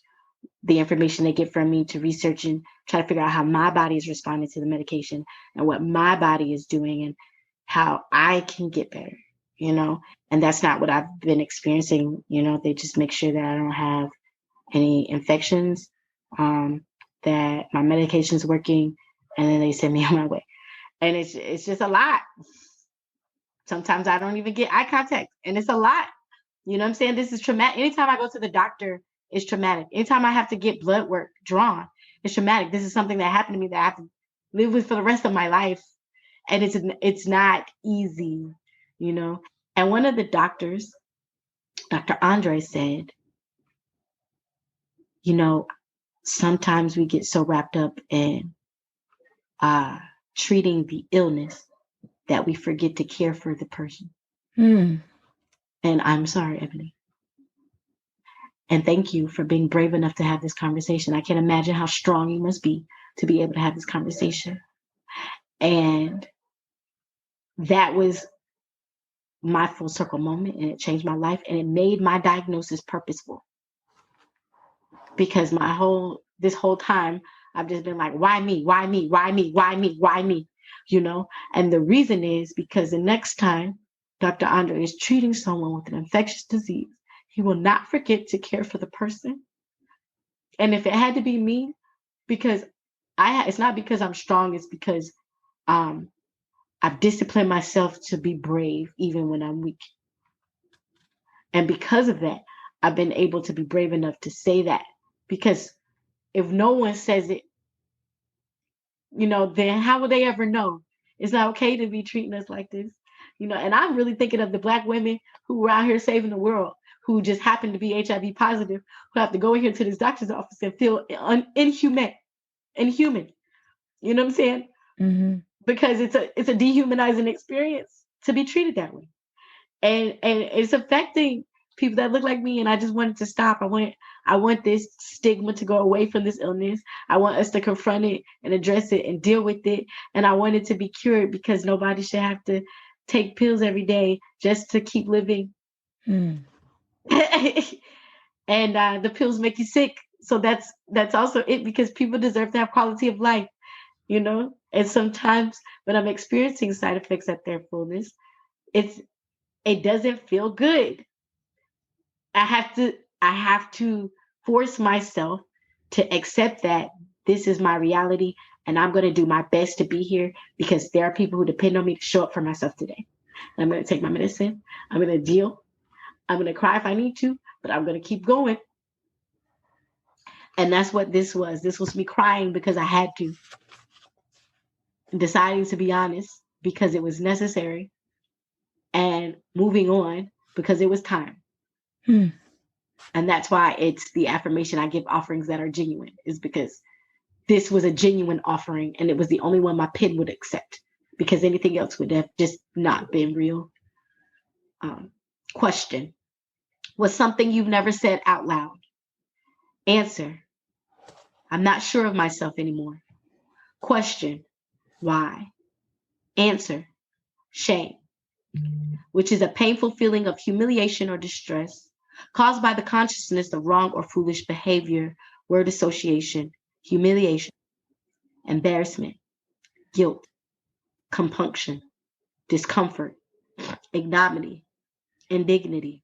the information they get from me to research and try to figure out how my body is responding to the medication and what my body is doing and how I can get better, you know? And that's not what I've been experiencing. You know, they just make sure that I don't have any infections, that my medication's working, and then they send me on my way. And it's just a lot. Sometimes I don't even get eye contact, and it's a lot. You know what I'm saying? This is traumatic. Anytime I go to the doctor, it's traumatic. Anytime I have to get blood work drawn, it's traumatic. This is something that happened to me that I have to live with for the rest of my life. And it's not easy, you know? And one of the doctors, Dr. Andre, said, you know, sometimes we get so wrapped up in treating the illness that we forget to care for the person. And I'm sorry, Ebony. And thank you for being brave enough to have this conversation. I can't imagine how strong you must be to be able to have this conversation. And that was my full circle moment, and it changed my life, and it made my diagnosis purposeful. Because this whole time, I've just been like, why me? Why me? Why me? Why me? Why me? You know? And the reason is because the next time Dr. Andre is treating someone with an infectious disease, he will not forget to care for the person. And if it had to be me, because it's not because I'm strong, it's because I've disciplined myself to be brave even when I'm weak. And because of that, I've been able to be brave enough to say that. Because if no one says it, you know, then how will they ever know? It's not okay to be treating us like this. You know, and I'm really thinking of the Black women who were out here saving the world, who just happen to be HIV positive, who have to go in here to this doctor's office and feel inhuman. You know what I'm saying? Mm-hmm. Because it's a dehumanizing experience to be treated that way. And it's affecting people that look like me. And I just wanted to stop. I want this stigma to go away from this illness. I want us to confront it and address it and deal with it. And I want it to be cured, because nobody should have to take pills every day just to keep living. And the pills make you sick. So that's also it, because people deserve to have quality of life, you know? And sometimes when I'm experiencing side effects at their fullness, it doesn't feel good. I have to force myself to accept that this is my reality, and I'm going to do my best to be here, because there are people who depend on me to show up for myself today. And I'm going to take my medicine. I'm going to deal. I'm going to cry if I need to, but I'm going to keep going. And that's what this was. This was me crying because I had to. Deciding to be honest because it was necessary, and moving on because it was time. And that's why it's the affirmation I give offerings that are genuine, is because this was a genuine offering, and it was the only one my pen would accept, because anything else would have just not been real. Question: what's something you've never said out loud? Answer: I'm not sure of myself anymore. Question: why? Answer: shame, which is a painful feeling of humiliation or distress caused by the consciousness of wrong or foolish behavior, word association, humiliation, embarrassment, guilt, compunction, discomfort, ignominy, indignity.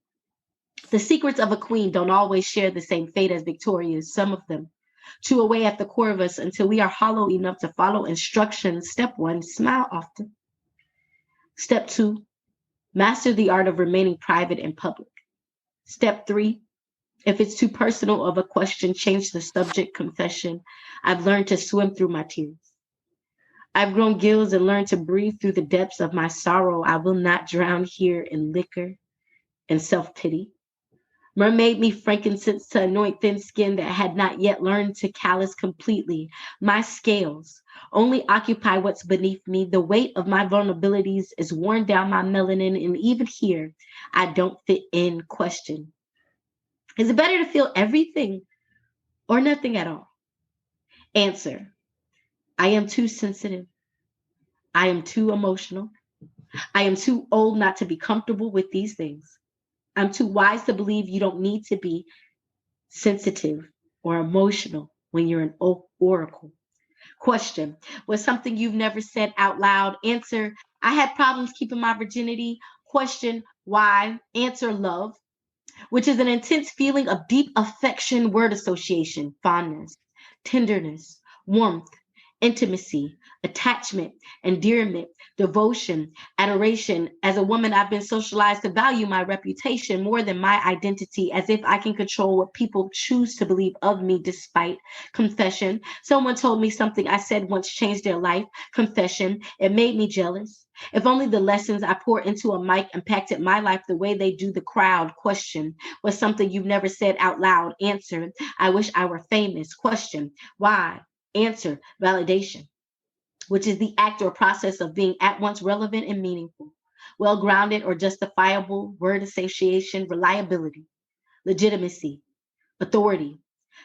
The secrets of a queen don't always share the same fate as Victoria's. Some of them chew away at the core of us until we are hollow enough to follow instructions. Step 1, smile often. Step 2, master the art of remaining private in public. Step 3, if it's too personal of a question, change the subject. Confession. I've learned to swim through my tears. I've grown gills and learned to breathe through the depths of my sorrow. I will not drown here in liquor and self-pity. Mermaid me frankincense to anoint thin skin that had not yet learned to callous completely. My scales only occupy what's beneath me. The weight of my vulnerabilities is worn down my melanin, and even here, I don't fit in. Question. Is it better to feel everything or nothing at all? Answer. I am too sensitive. I am too emotional. I am too old not to be comfortable with these things. I'm too wise to believe you don't need to be sensitive or emotional when you're an oracle. Question. Was something you've never said out loud? Answer. I had problems keeping my virginity. Question. Why? Answer. Love, which is an intense feeling of deep affection, word association, fondness, tenderness, warmth, intimacy, attachment, endearment, devotion, adoration. As a woman, I've been socialized to value my reputation more than my identity, as if I can control what people choose to believe of me. Despite confession, someone told me something I said once changed their life. Confession, it made me jealous. If only the lessons I pour into a mic impacted my life the way they do the crowd. Question. Was something you've never said out loud? Answer. I wish I were famous. Question. Why? Answer. Validation, which is the act or process of being at once relevant and meaningful, well-grounded or justifiable, word association, reliability, legitimacy, authority.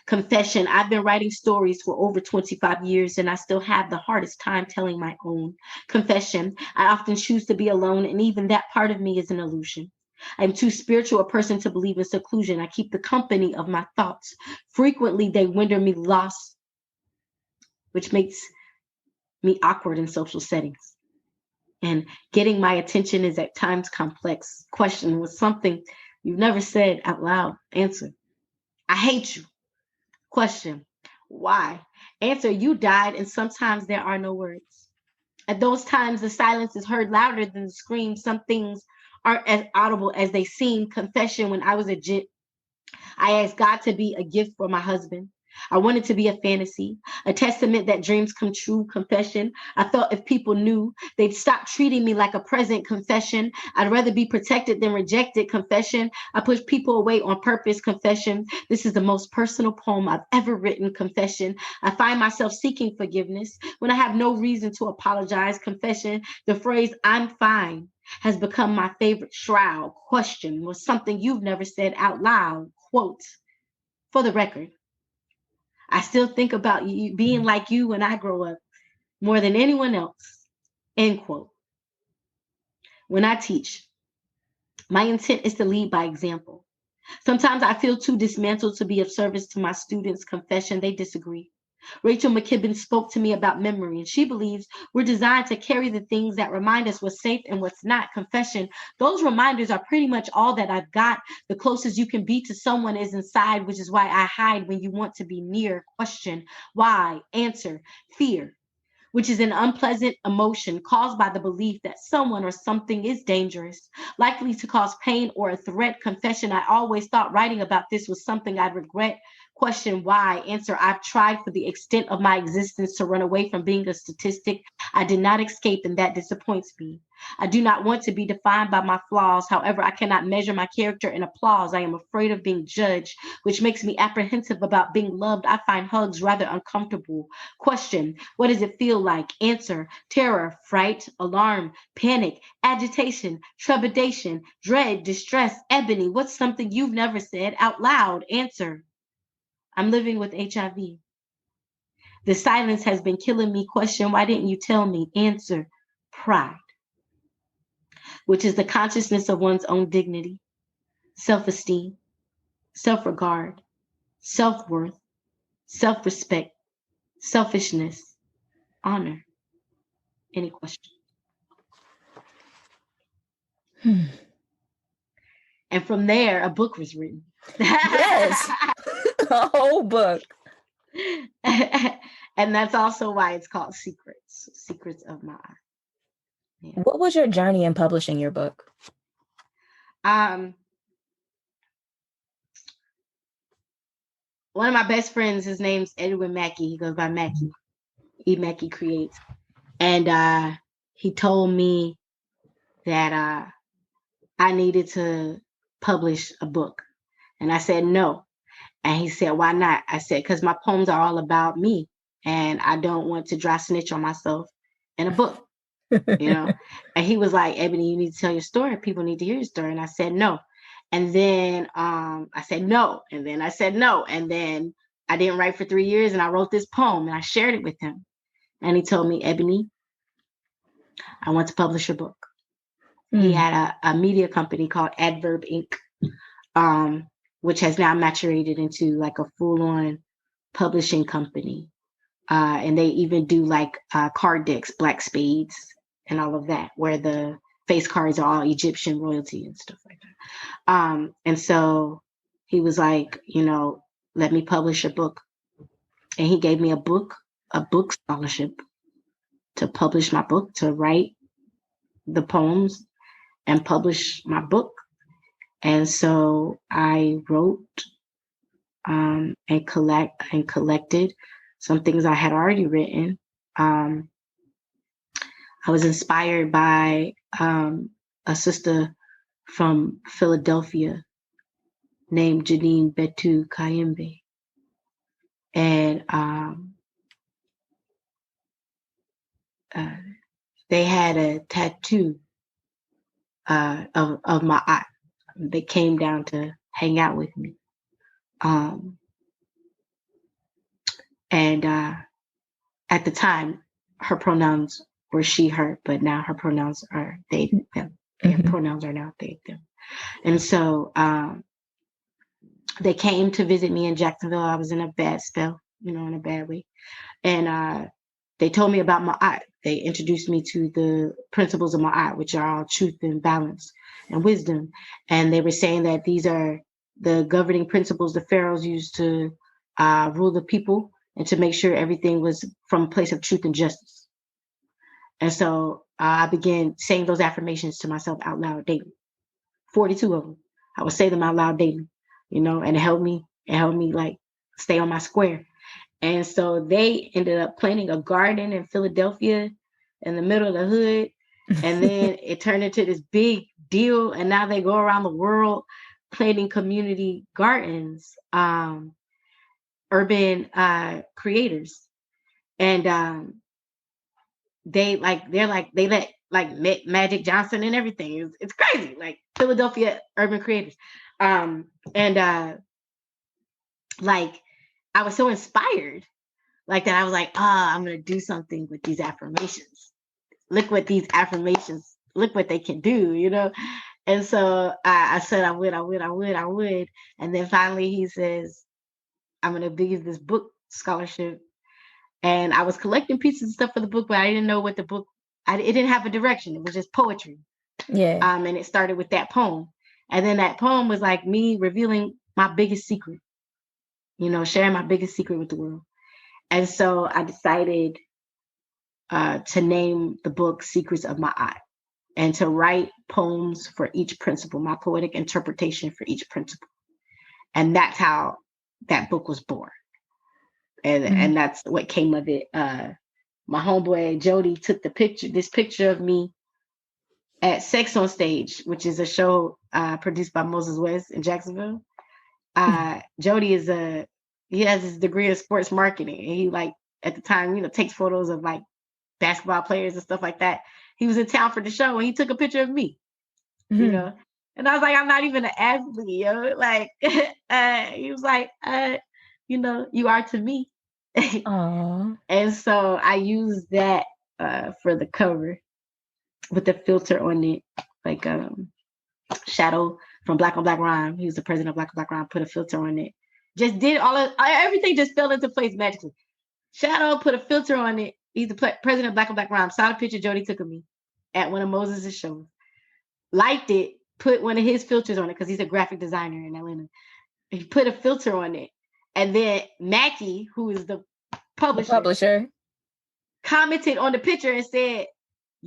Confession. I've been writing stories for over 25 years and I still have the hardest time telling my own. Confession. I often choose to be alone, and even that part of me is an illusion. I'm too spiritual a person to believe in seclusion. I keep the company of my thoughts. Frequently, they render me lost, which makes me awkward in social settings. And getting my attention is at times complex. Question. Was something you've never said out loud? Answer. I hate you. Question. Why? Answer. You died, and sometimes there are no words. At those times, the silence is heard louder than the scream. Some things aren't as audible as they seem. Confession. When I was a jit, I asked God to be a gift for my husband. I wanted to be a fantasy, a testament that dreams come true. Confession. I thought if people knew, they'd stop treating me like a present. Confession. I'd rather be protected than rejected. Confession. I push people away on purpose. Confession. This is the most personal poem I've ever written. Confession. I find myself seeking forgiveness when I have no reason to apologize. Confession. The phrase "I'm fine" has become my favorite shroud. Question. Was something you've never said out loud? Quote. For the record, I still think about you being like you when I grow up more than anyone else. End quote. When I teach, my intent is to lead by example. Sometimes I feel too dismantled to be of service to my students. Confession. They disagree. Rachel McKibben spoke to me about memory, and she believes we're designed to carry the things that remind us what's safe and what's not. Confession. Those reminders are pretty much all that I've got. The closest you can be to someone is inside, which is why I hide when you want to be near. Question. Why? Answer. Fear, which is an unpleasant emotion caused by the belief that someone or something is dangerous, likely to cause pain or a threat. Confession. I always thought writing about this was something I'd regret. Question. Why? Answer. I've tried for the extent of my existence to run away from being a statistic. I did not escape, and that disappoints me. I do not want to be defined by my flaws. However, I cannot measure my character in applause. I am afraid of being judged, which makes me apprehensive about being loved. I find hugs rather uncomfortable. Question. What does it feel like? Answer. Terror, fright, alarm, panic, agitation, trepidation, dread, distress. Ebony, what's something you've never said out loud? Answer. I'm living with HIV. The silence has been killing me. Question. Why didn't you tell me? Answer. Pride, which is the consciousness of one's own dignity, self-esteem, self-regard, self-worth, self-respect, selfishness, honor. Any question? And from there, a book was written. Yes, a whole book. And that's also why it's called Secrets, Secrets of My Eye. Yeah. What was your journey in publishing your book? One of my best friends, his name's Edwin Mackey. He goes by Mackey. E. Mackey Creates. And he told me that I needed to publish a book. And I said no. And he said, why not? I said, because my poems are all about me. And I don't want to dry snitch on myself in a book, you know? And he was like, Ebony, you need to tell your story. People need to hear your story. And I said no. And then I said no. And then I said no. And then I didn't write for 3 years. And I wrote this poem and I shared it with him. And he told me, Ebony, I want to publish your book. He had a media company called Adverb Inc., which has now maturated into like a full-on publishing company. And they even do like card decks, black spades, and all of that, where the face cards are all Egyptian royalty and stuff like that. And so he was like, let me publish a book. And he gave me a book scholarship to publish my book, to write the poems and publish my book. And so I wrote and collected some things I had already written. I was inspired by a sister from Philadelphia named Janine Betu Kayembe. And they had a tattoo of my eye. They came down to hang out with me. And at the time, her pronouns were she, her, but now her pronouns are they, them. Their pronouns are now they, them. And so they came to visit me in Jacksonville. I was in a bad spell, in a bad way. And they told me about Ma'at. They introduced me to the principles of Ma'at, which are all truth and balance and wisdom. And they were saying that these are the governing principles the pharaohs used to rule the people and to make sure everything was from a place of truth and justice. And so I began saying those affirmations to myself out loud daily, 42 of them. I would say them out loud daily, and it helped me like stay on my square. And so they ended up planting a garden in Philadelphia in the middle of the hood. And then it turned into this big deal. And now they go around the world planting community gardens, urban creators. And they let like Magic Johnson and everything. It's crazy, like Philadelphia urban creators. And like I was so inspired like that. I was like, I'm going to do something with these affirmations. Look what they can do, And so I said, I would. And then finally he says, I'm going to give this book scholarship. And I was collecting pieces of stuff for the book, but I didn't know what the book, it didn't have a direction. It was just poetry. Yeah. And it started with that poem. And then that poem was like me revealing my biggest secret, sharing my biggest secret with the world. And so I decided to name the book Secrets of My Eye and to write poems for each principle, my poetic interpretation for each principle. And that's how that book was born. And that's what came of it. My homeboy Jody took this picture of me at Sex on Stage, which is a show produced by Moses West in Jacksonville. Jody he has his degree in sports marketing, and he like at the time, takes photos of like basketball players and stuff like that. He was in town for the show and he took a picture of me, and I was like, I'm not even an athlete, like he was like, you are to me. And so I used that for the cover with the filter on it, like Shadow from Black on Black Rhyme. He was the president of Black on Black Rhyme, put a filter on it. Just did everything just fell into place magically. Shadow put a filter on it. He's the president of Black on Black Rhyme. Saw the picture Jody took of me at one of Moses' shows. Liked it, put one of his filters on it because he's a graphic designer in Atlanta. He put a filter on it. And then Mackie, who is the publisher, commented on the picture and said,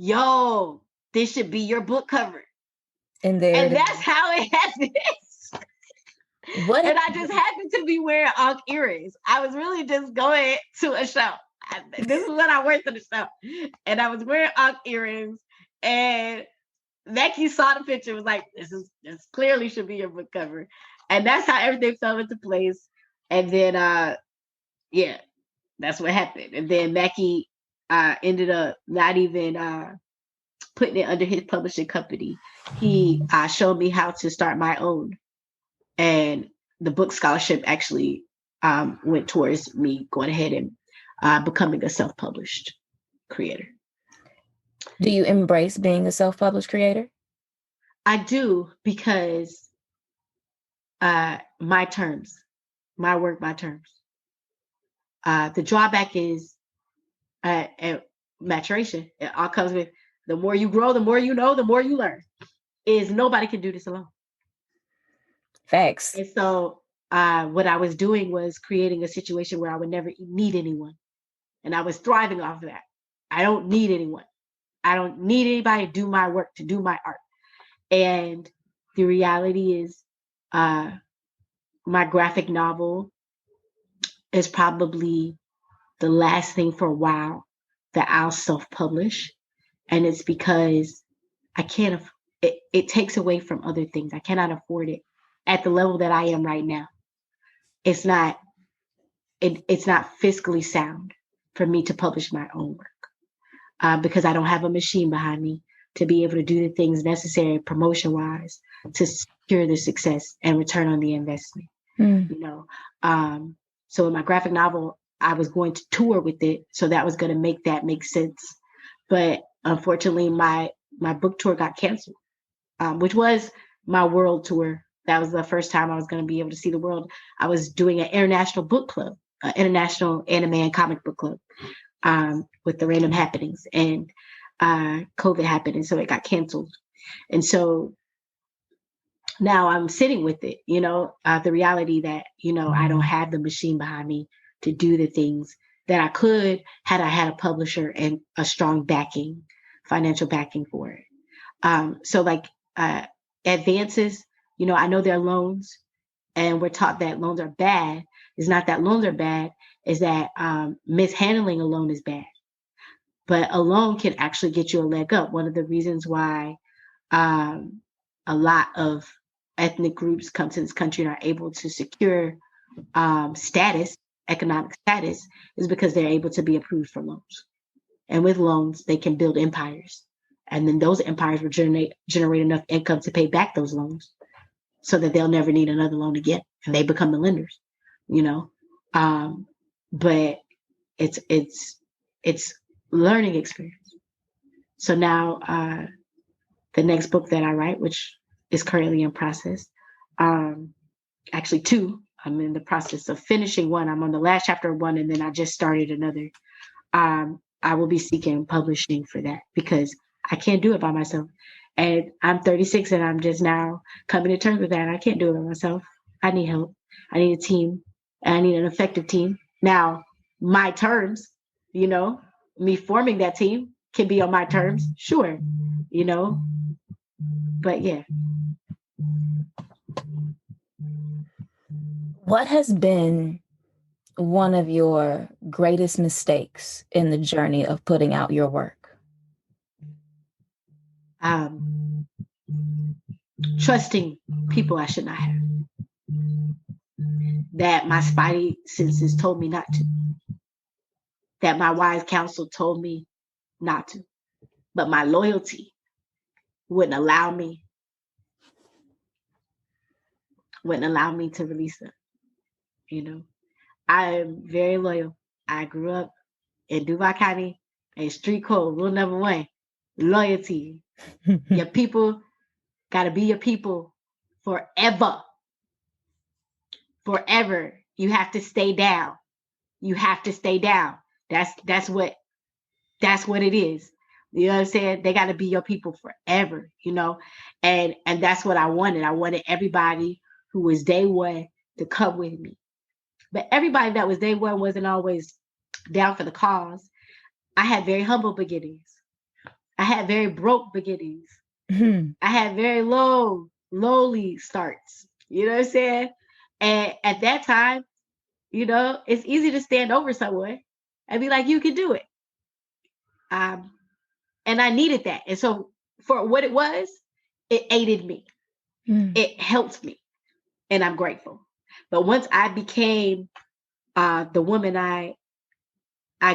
yo, this should be your book cover. And there And it that's is. how it happened. What And I just happened to be wearing Ankh earrings. I was really just going to a show. This is when I went to the show. And I was wearing Ankh earrings. And Becky saw the picture, was like, this clearly should be your book cover. And that's how everything fell into place. And then yeah, that's what happened. And then Becky ended up not even putting it under his publishing company. He showed me how to start my own. And the book scholarship actually went towards me going ahead and becoming a self-published creator. Do you embrace being a self-published creator? I do, because my terms, my work, my terms. The drawback is maturation. It all comes with the more you grow, the more you know, the more you learn. Is nobody can do this alone. Facts. And so what I was doing was creating a situation where I would never need anyone. And I was thriving off of that. I don't need anyone. I don't need anybody to do my work, to do my art. And the reality is my graphic novel is probably the last thing for a while that I'll self-publish. And it's because I can't, it takes away from other things. I cannot afford it at the level that I am right now. It's not fiscally sound for me to publish my own work because I don't have a machine behind me to be able to do the things necessary promotion-wise to secure the success and return on the investment. You know, so in my graphic novel, I was going to tour with it, so that was going to make sense. But unfortunately, my book tour got canceled, which was my world tour. That was the first time I was going to be able to see the world. I was doing an international book club, international anime and comic book club, with the random happenings, and COVID happened, and so it got canceled. And so now I'm sitting with it, you know, the reality that, you know, I don't have the machine behind me to do the things that I could had I had a publisher and a strong backing, financial backing for it. So like advances, you know, I know there are loans, and we're taught that loans are bad. It's not that loans are bad, is that mishandling a loan is bad. But a loan can actually get you a leg up. One of the reasons why a lot of ethnic groups come to this country and are able to secure economic status, is because they're able to be approved for loans. And with loans, they can build empires. And then those empires will generate enough income to pay back those loans so that they'll never need another loan again. And they become the lenders, you know. But it's learning experience. So now the next book that I write, which is currently in process, actually two. I'm in the process of finishing one. I'm on the last chapter of one, and then I just started another. I will be seeking publishing for that because I can't do it by myself. And I'm 36 and I'm just now coming to terms with that. I can't do it by myself. I need help. I need a team. And I need an effective team. Now, my terms, you know, me forming that team can be on my terms, sure, you know, but yeah. What has been one of your greatest mistakes in the journey of putting out your work? Trusting people I should not have. That my spidey senses told me not to. That my wise counsel told me not to. But my loyalty wouldn't allow me to release them. You know, I am very loyal. I grew up in Duval County, and street code, rule number one, loyalty. Your people got to be your people forever. Forever. You have to stay down. You have to stay down. That's what it is. You know what I'm saying? They got to be your people forever, you know? And that's what I wanted. I wanted everybody who was day one to come with me. But everybody that was day one wasn't always down for the cause. I had very humble beginnings. I had very broke beginnings. Mhm. I had very lowly starts. You know what I'm saying? And at that time, it's easy to stand over someone and be like, you can do it. Um, and I needed that. And so for what it was, it aided me. Mm. It helped me. And I'm grateful. But once I became the woman I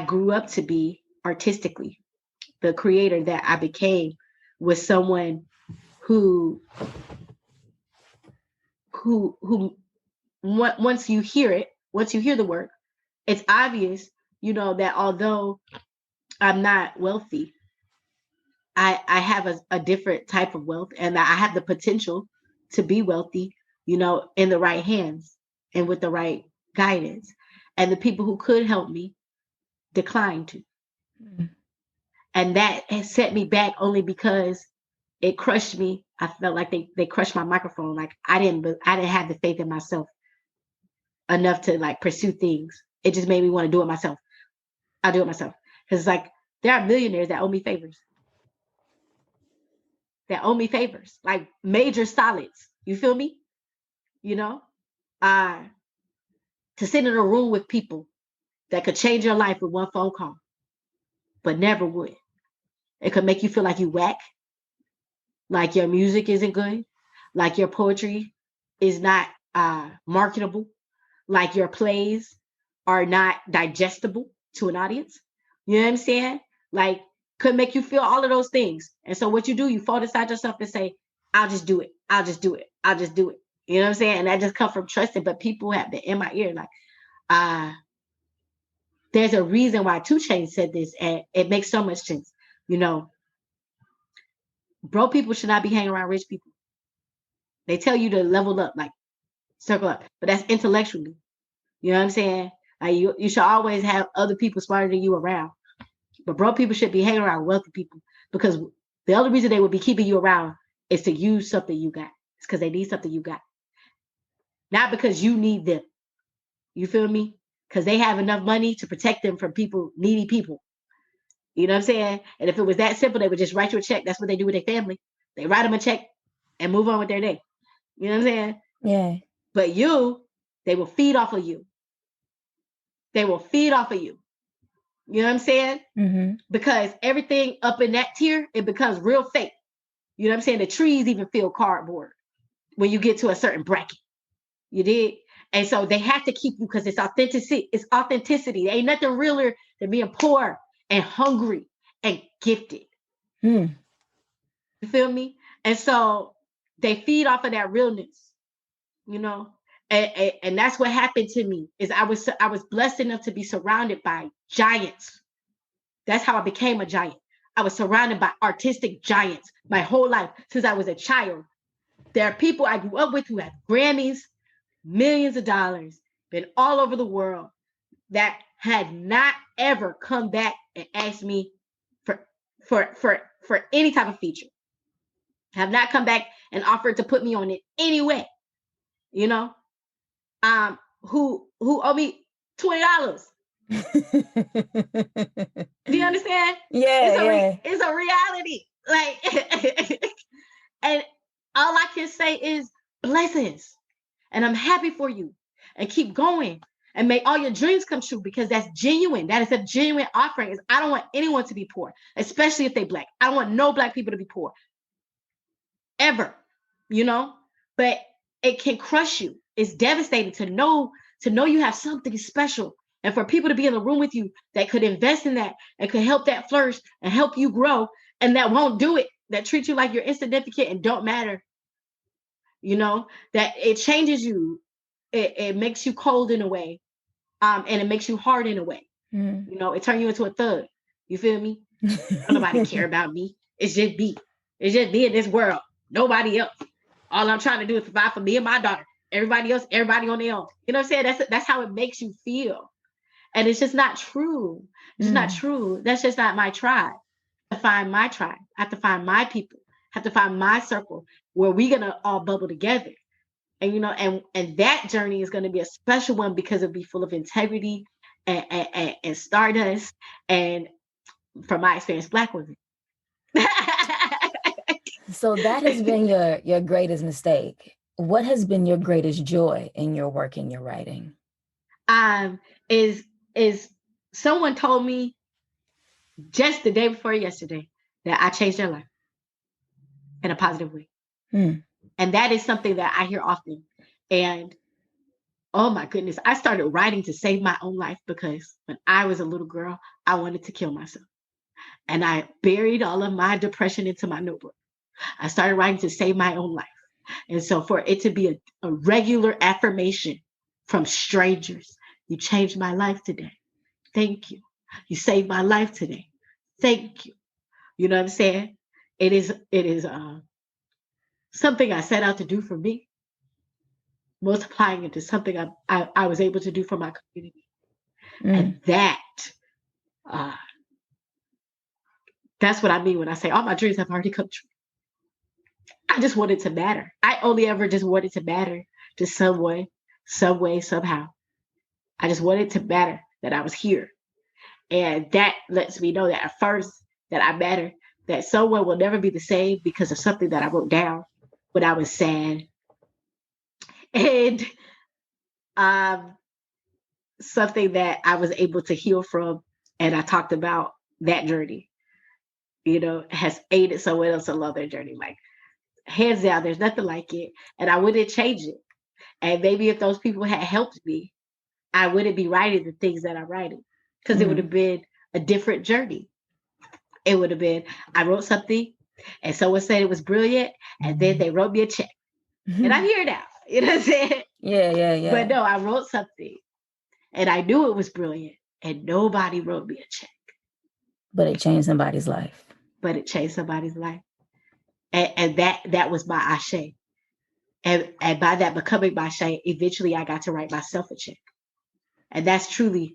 grew up to be artistically, the creator that I became was someone who once you hear it, once you hear the work, it's obvious, that although I'm not wealthy, I have a different type of wealth, and I have the potential to be wealthy, in the right hands and with the right guidance. And the people who could help me declined to. Mm. And that has set me back only because it crushed me. I felt like they crushed my microphone. Like I didn't have the faith in myself enough to like pursue things. It just made me want to do it myself. I'll do it myself. Because like there are millionaires that owe me favors. Like major solids. You feel me? You know? Uh to sit in a room with people that could change your life with one phone call, but never would. It could make you feel like you whack, like your music isn't good, like your poetry is not marketable, like your plays are not digestible to an audience. You know what I'm saying? Like, could make you feel all of those things. And so what you do, you fall inside yourself and say, I'll just do it. I'll just do it. I'll just do it. You know what I'm saying? And that just comes from trusting. But people have been in my ear, like, there's a reason why 2 Chainz said this, and it makes so much sense. Broke people should not be hanging around rich people. They tell you to level up, like circle up, but that's intellectually. You know what I'm saying? Like you should always have other people smarter than you around. But broke people should be hanging around wealthy people, because the other reason they would be keeping you around is to use something you got. It's because they need something you got. Not because you need them. You feel me? Because they have enough money to protect them from needy people. You know what I'm saying? And if it was that simple, they would just write you a check. That's what they do with their family. They write them a check and move on with their day. You know what I'm saying? Yeah. But they will feed off of you. They will feed off of you. You know what I'm saying? Mm-hmm. Because everything up in that tier, it becomes real fake. You know what I'm saying? The trees even feel cardboard when you get to a certain bracket. You did? And so they have to keep you because it's authenticity. It's authenticity. There ain't nothing realer than being poor and hungry and gifted. Mm. You feel me? And so they feed off of that realness, and that's what happened to me. Is I was blessed enough to be surrounded by giants. That's how I became a giant. I was surrounded by artistic giants my whole life since I was a child. There are people I grew up with who have Grammys, millions of dollars, been all over the world, that had not ever come back and asked me for any type of feature. Have not come back and offered to put me on it anyway. Who owe me $20. Do you understand? Yeah. It's a reality. Like, and all I can say is blessings. And I'm happy for you. And keep going. And make all your dreams come true, because that's genuine. That is a genuine offering. I don't want anyone to be poor, especially if they Black. I don't want no Black people to be poor. Ever. But it can crush you. It's devastating to know you have something special. And for people to be in the room with you that could invest in that and could help that flourish and help you grow, and that won't do it, that treat you like you're insignificant and don't matter, that it changes you. It makes you cold in a way, and it makes you hard in a way. Mm. It turns you into a thug. You feel me? Don't nobody care about me. It's just me. It's just me in this world. Nobody else. All I'm trying to do is provide for me and my daughter. Everybody else, everybody on their own. You know what I'm saying? That's how it makes you feel. And it's just not true. It's just not true. That's just not my tribe. I have to find my tribe. I have to find my people. I have to find my circle where we're gonna all bubble together. And and that journey is gonna be a special one, because it'll be full of integrity and stardust, and from my experience, Black women. So that has been your greatest mistake. What has been your greatest joy in your work in your writing? Is someone told me just the day before yesterday that I changed their life in a positive way. And that is something that I hear often. And oh my goodness, I started writing to save my own life because when I was a little girl, I wanted to kill myself. And I buried all of my depression into my notebook. I started writing to save my own life. And so for it to be a regular affirmation from strangers, you changed my life today. Thank you. You saved my life today. Thank you. You know what I'm saying? It is something I set out to do for me, multiplying into something I was able to do for my community. And that's what I mean when I say all my dreams have already come true. I just want it to matter. I only ever just want it to matter to someone, some way, somehow. I just want it to matter that I was here. And that lets me know that at first that I matter, that someone will never be the same because of something that I wrote down when I was sad. And something that I was able to heal from. And I talked about that journey, has aided someone else along their journey. Like, hands down, there's nothing like it. And I wouldn't change it. And maybe if those people had helped me, I wouldn't be writing the things that I'm writing because it would have been a different journey. It would have been, I wrote something and someone said it was brilliant and then they wrote me a check. And I'm here now. You know what I'm saying? Yeah. But no, I wrote something and I knew it was brilliant and nobody wrote me a check. But it changed somebody's life. And that was my ashe. And by that becoming my ashe, eventually I got to write myself a check. And that's truly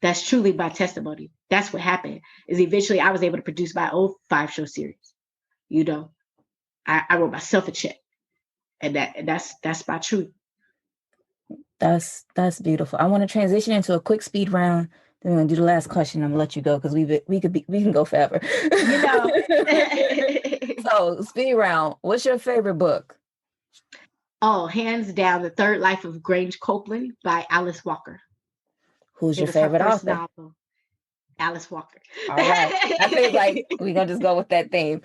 my testimony. That's what happened. Is eventually I was able to produce my own 5-show series. I wrote myself a check, and that's my truth. That's beautiful. I want to transition into a quick speed round. Then we're gonna do the last question. I'm gonna let you go because we can go forever. So speed round. What's your favorite book? Oh, hands down, The Third Life of Grange Copeland by Alice Walker. Who's your favorite author? Novel. Alice Walker. All right. I feel like we're gonna just go with that theme.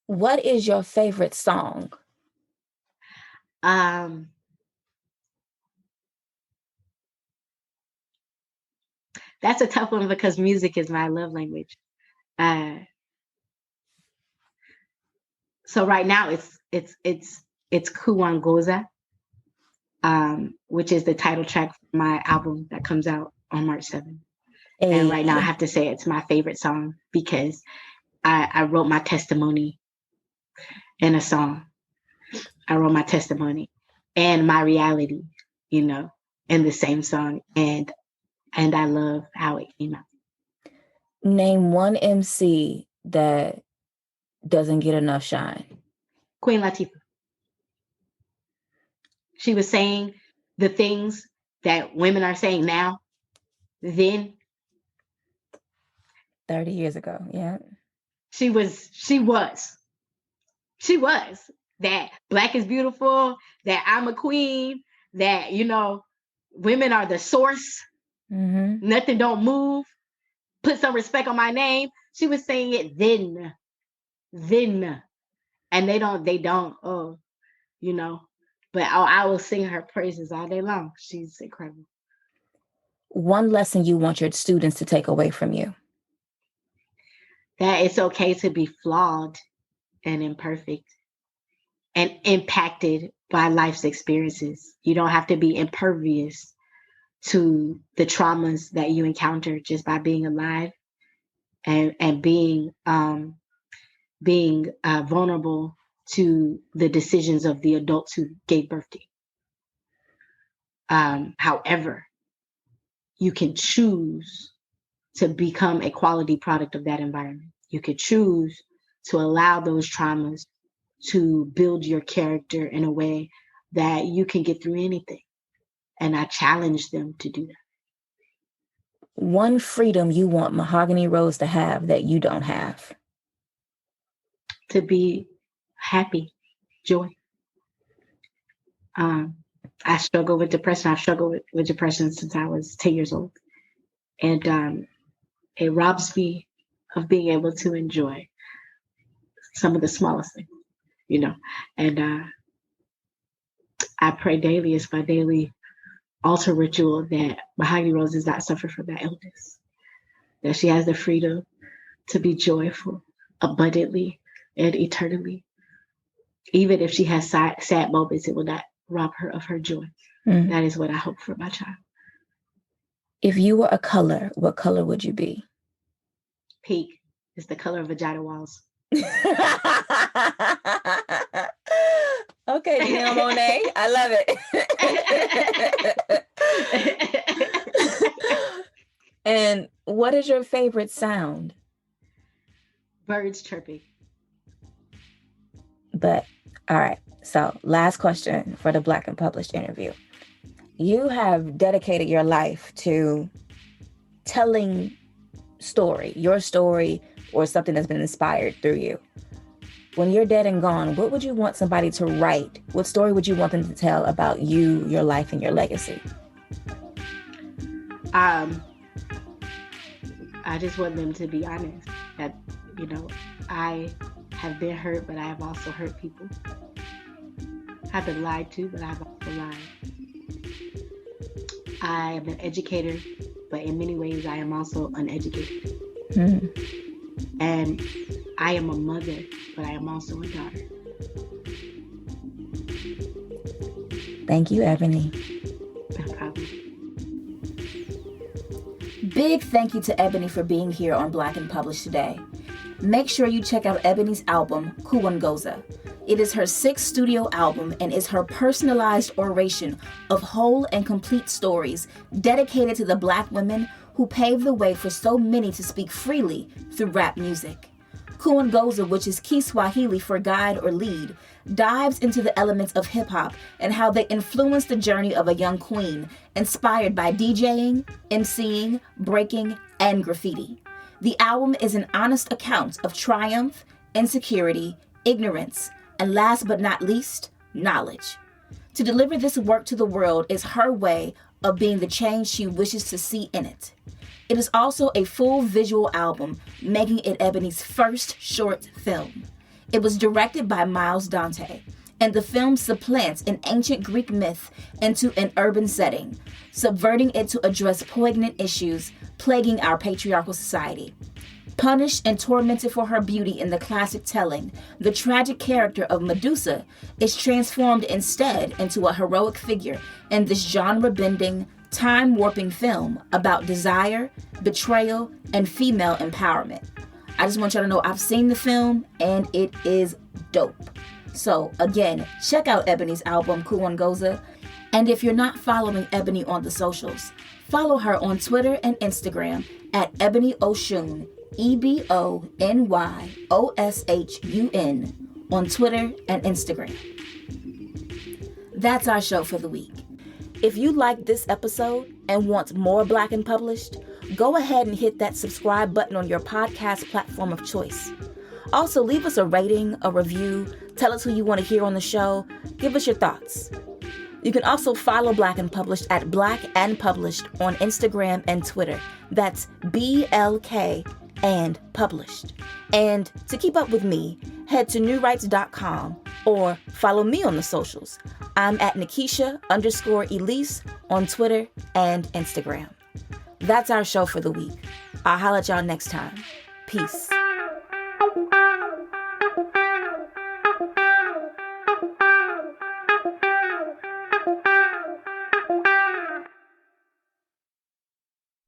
What is your favorite song? That's a tough one because music is my love language. So right now it's Kuwangoza, which is the title track for my album that comes out on March 7th. Hey. And right now I have to say it's my favorite song because I wrote my testimony in a song. I wrote my testimony and my reality, in the same song. And I love how it came out. Name one MC that doesn't get enough shine. Queen Latifah. She was saying the things that women are saying now, then 30 years ago. Yeah. She was that Black is beautiful, that I'm a queen, that, women are the source. Mm-hmm. Nothing don't move. Put some respect on my name. She was saying it then. And they don't, but I will sing her praises all day long. She's incredible. One lesson you want your students to take away from you? That it's okay to be flawed and imperfect and impacted by life's experiences. You don't have to be impervious to the traumas that you encounter just by being alive and being vulnerable to the decisions of the adults who gave birth to you. However, you can choose to become a quality product of that environment. You could choose to allow those traumas to build your character in a way that you can get through anything. And I challenge them to do that. One freedom you want Mahogany Rose to have that you don't have? to be happy, joy. I struggle with depression. I've struggled with depression since I was 10 years old. And it robs me of being able to enjoy some of the smallest things, you know. And I pray daily. It's my daily altar ritual that Mahogany Rose does not suffer from that illness, that she has the freedom to be joyful abundantly and eternally. Even if she has sad moments, it will not rob her of her joy. Mm. That is what I hope for my child. If you were a color, what color would you be? Pink is the color of vagina walls. Okay, Janelle Monáe, I love it. And what is your favorite sound? Birds chirping. But, all right. So last question for the Black and Published interview. You have dedicated your life to telling your story or something that's been inspired through you. When you're dead and gone, what would you want somebody to write? What story would you want them to tell about you, your life, and your legacy? I just want them to be honest that, I have been hurt, but I have also hurt people. I've been lied to, but I've also lied. I am an educator, but in many ways I am also uneducated. And I am a mother, but I am also a daughter. Thank you, Ebony. No problem. Big thank you to Ebony for being here on Black and Published today. Make sure you check out Ebony's album, Kuwangoza. It is her 6th studio album and is her personalized oration of whole and complete stories dedicated to the Black women who paved the way for so many to speak freely through rap music. Kuwangoza, which is Kiswahili for guide or lead, dives into the elements of hip-hop and how they influenced the journey of a young queen, inspired by DJing, emceeing, breaking, and graffiti. The album is an honest account of triumph, insecurity, ignorance, and last but not least, knowledge. To deliver this work to the world is her way of being the change she wishes to see in it. It is also a full visual album, making it Ebony's first short film. It was directed by Miles Dante, and the film supplants an ancient Greek myth into an urban setting, subverting it to address poignant issues plaguing our patriarchal society. Punished and tormented for her beauty in the classic telling, the tragic character of Medusa is transformed instead into a heroic figure in this genre-bending, time-warping film about desire, betrayal, and female empowerment. I just want y'all to know I've seen the film and it is dope. So again, check out Ebony's album, Kuwangoza. And if you're not following Ebony on the socials, follow her on Twitter and Instagram at Ebony Oshun, EBONYOSHUN on Twitter and Instagram. That's our show for the week. If you liked this episode and want more Black and Published, go ahead and hit that subscribe button on your podcast platform of choice. Also, leave us a rating, a review, tell us who you want to hear on the show, give us your thoughts. You can also follow Black and Published at Black and Published on Instagram and Twitter. That's BLK and Published. And to keep up with me, head to newrights.com or follow me on the socials. I'm at Nikisha_Elise on Twitter and Instagram. That's our show for the week. I'll holler at y'all next time. Peace.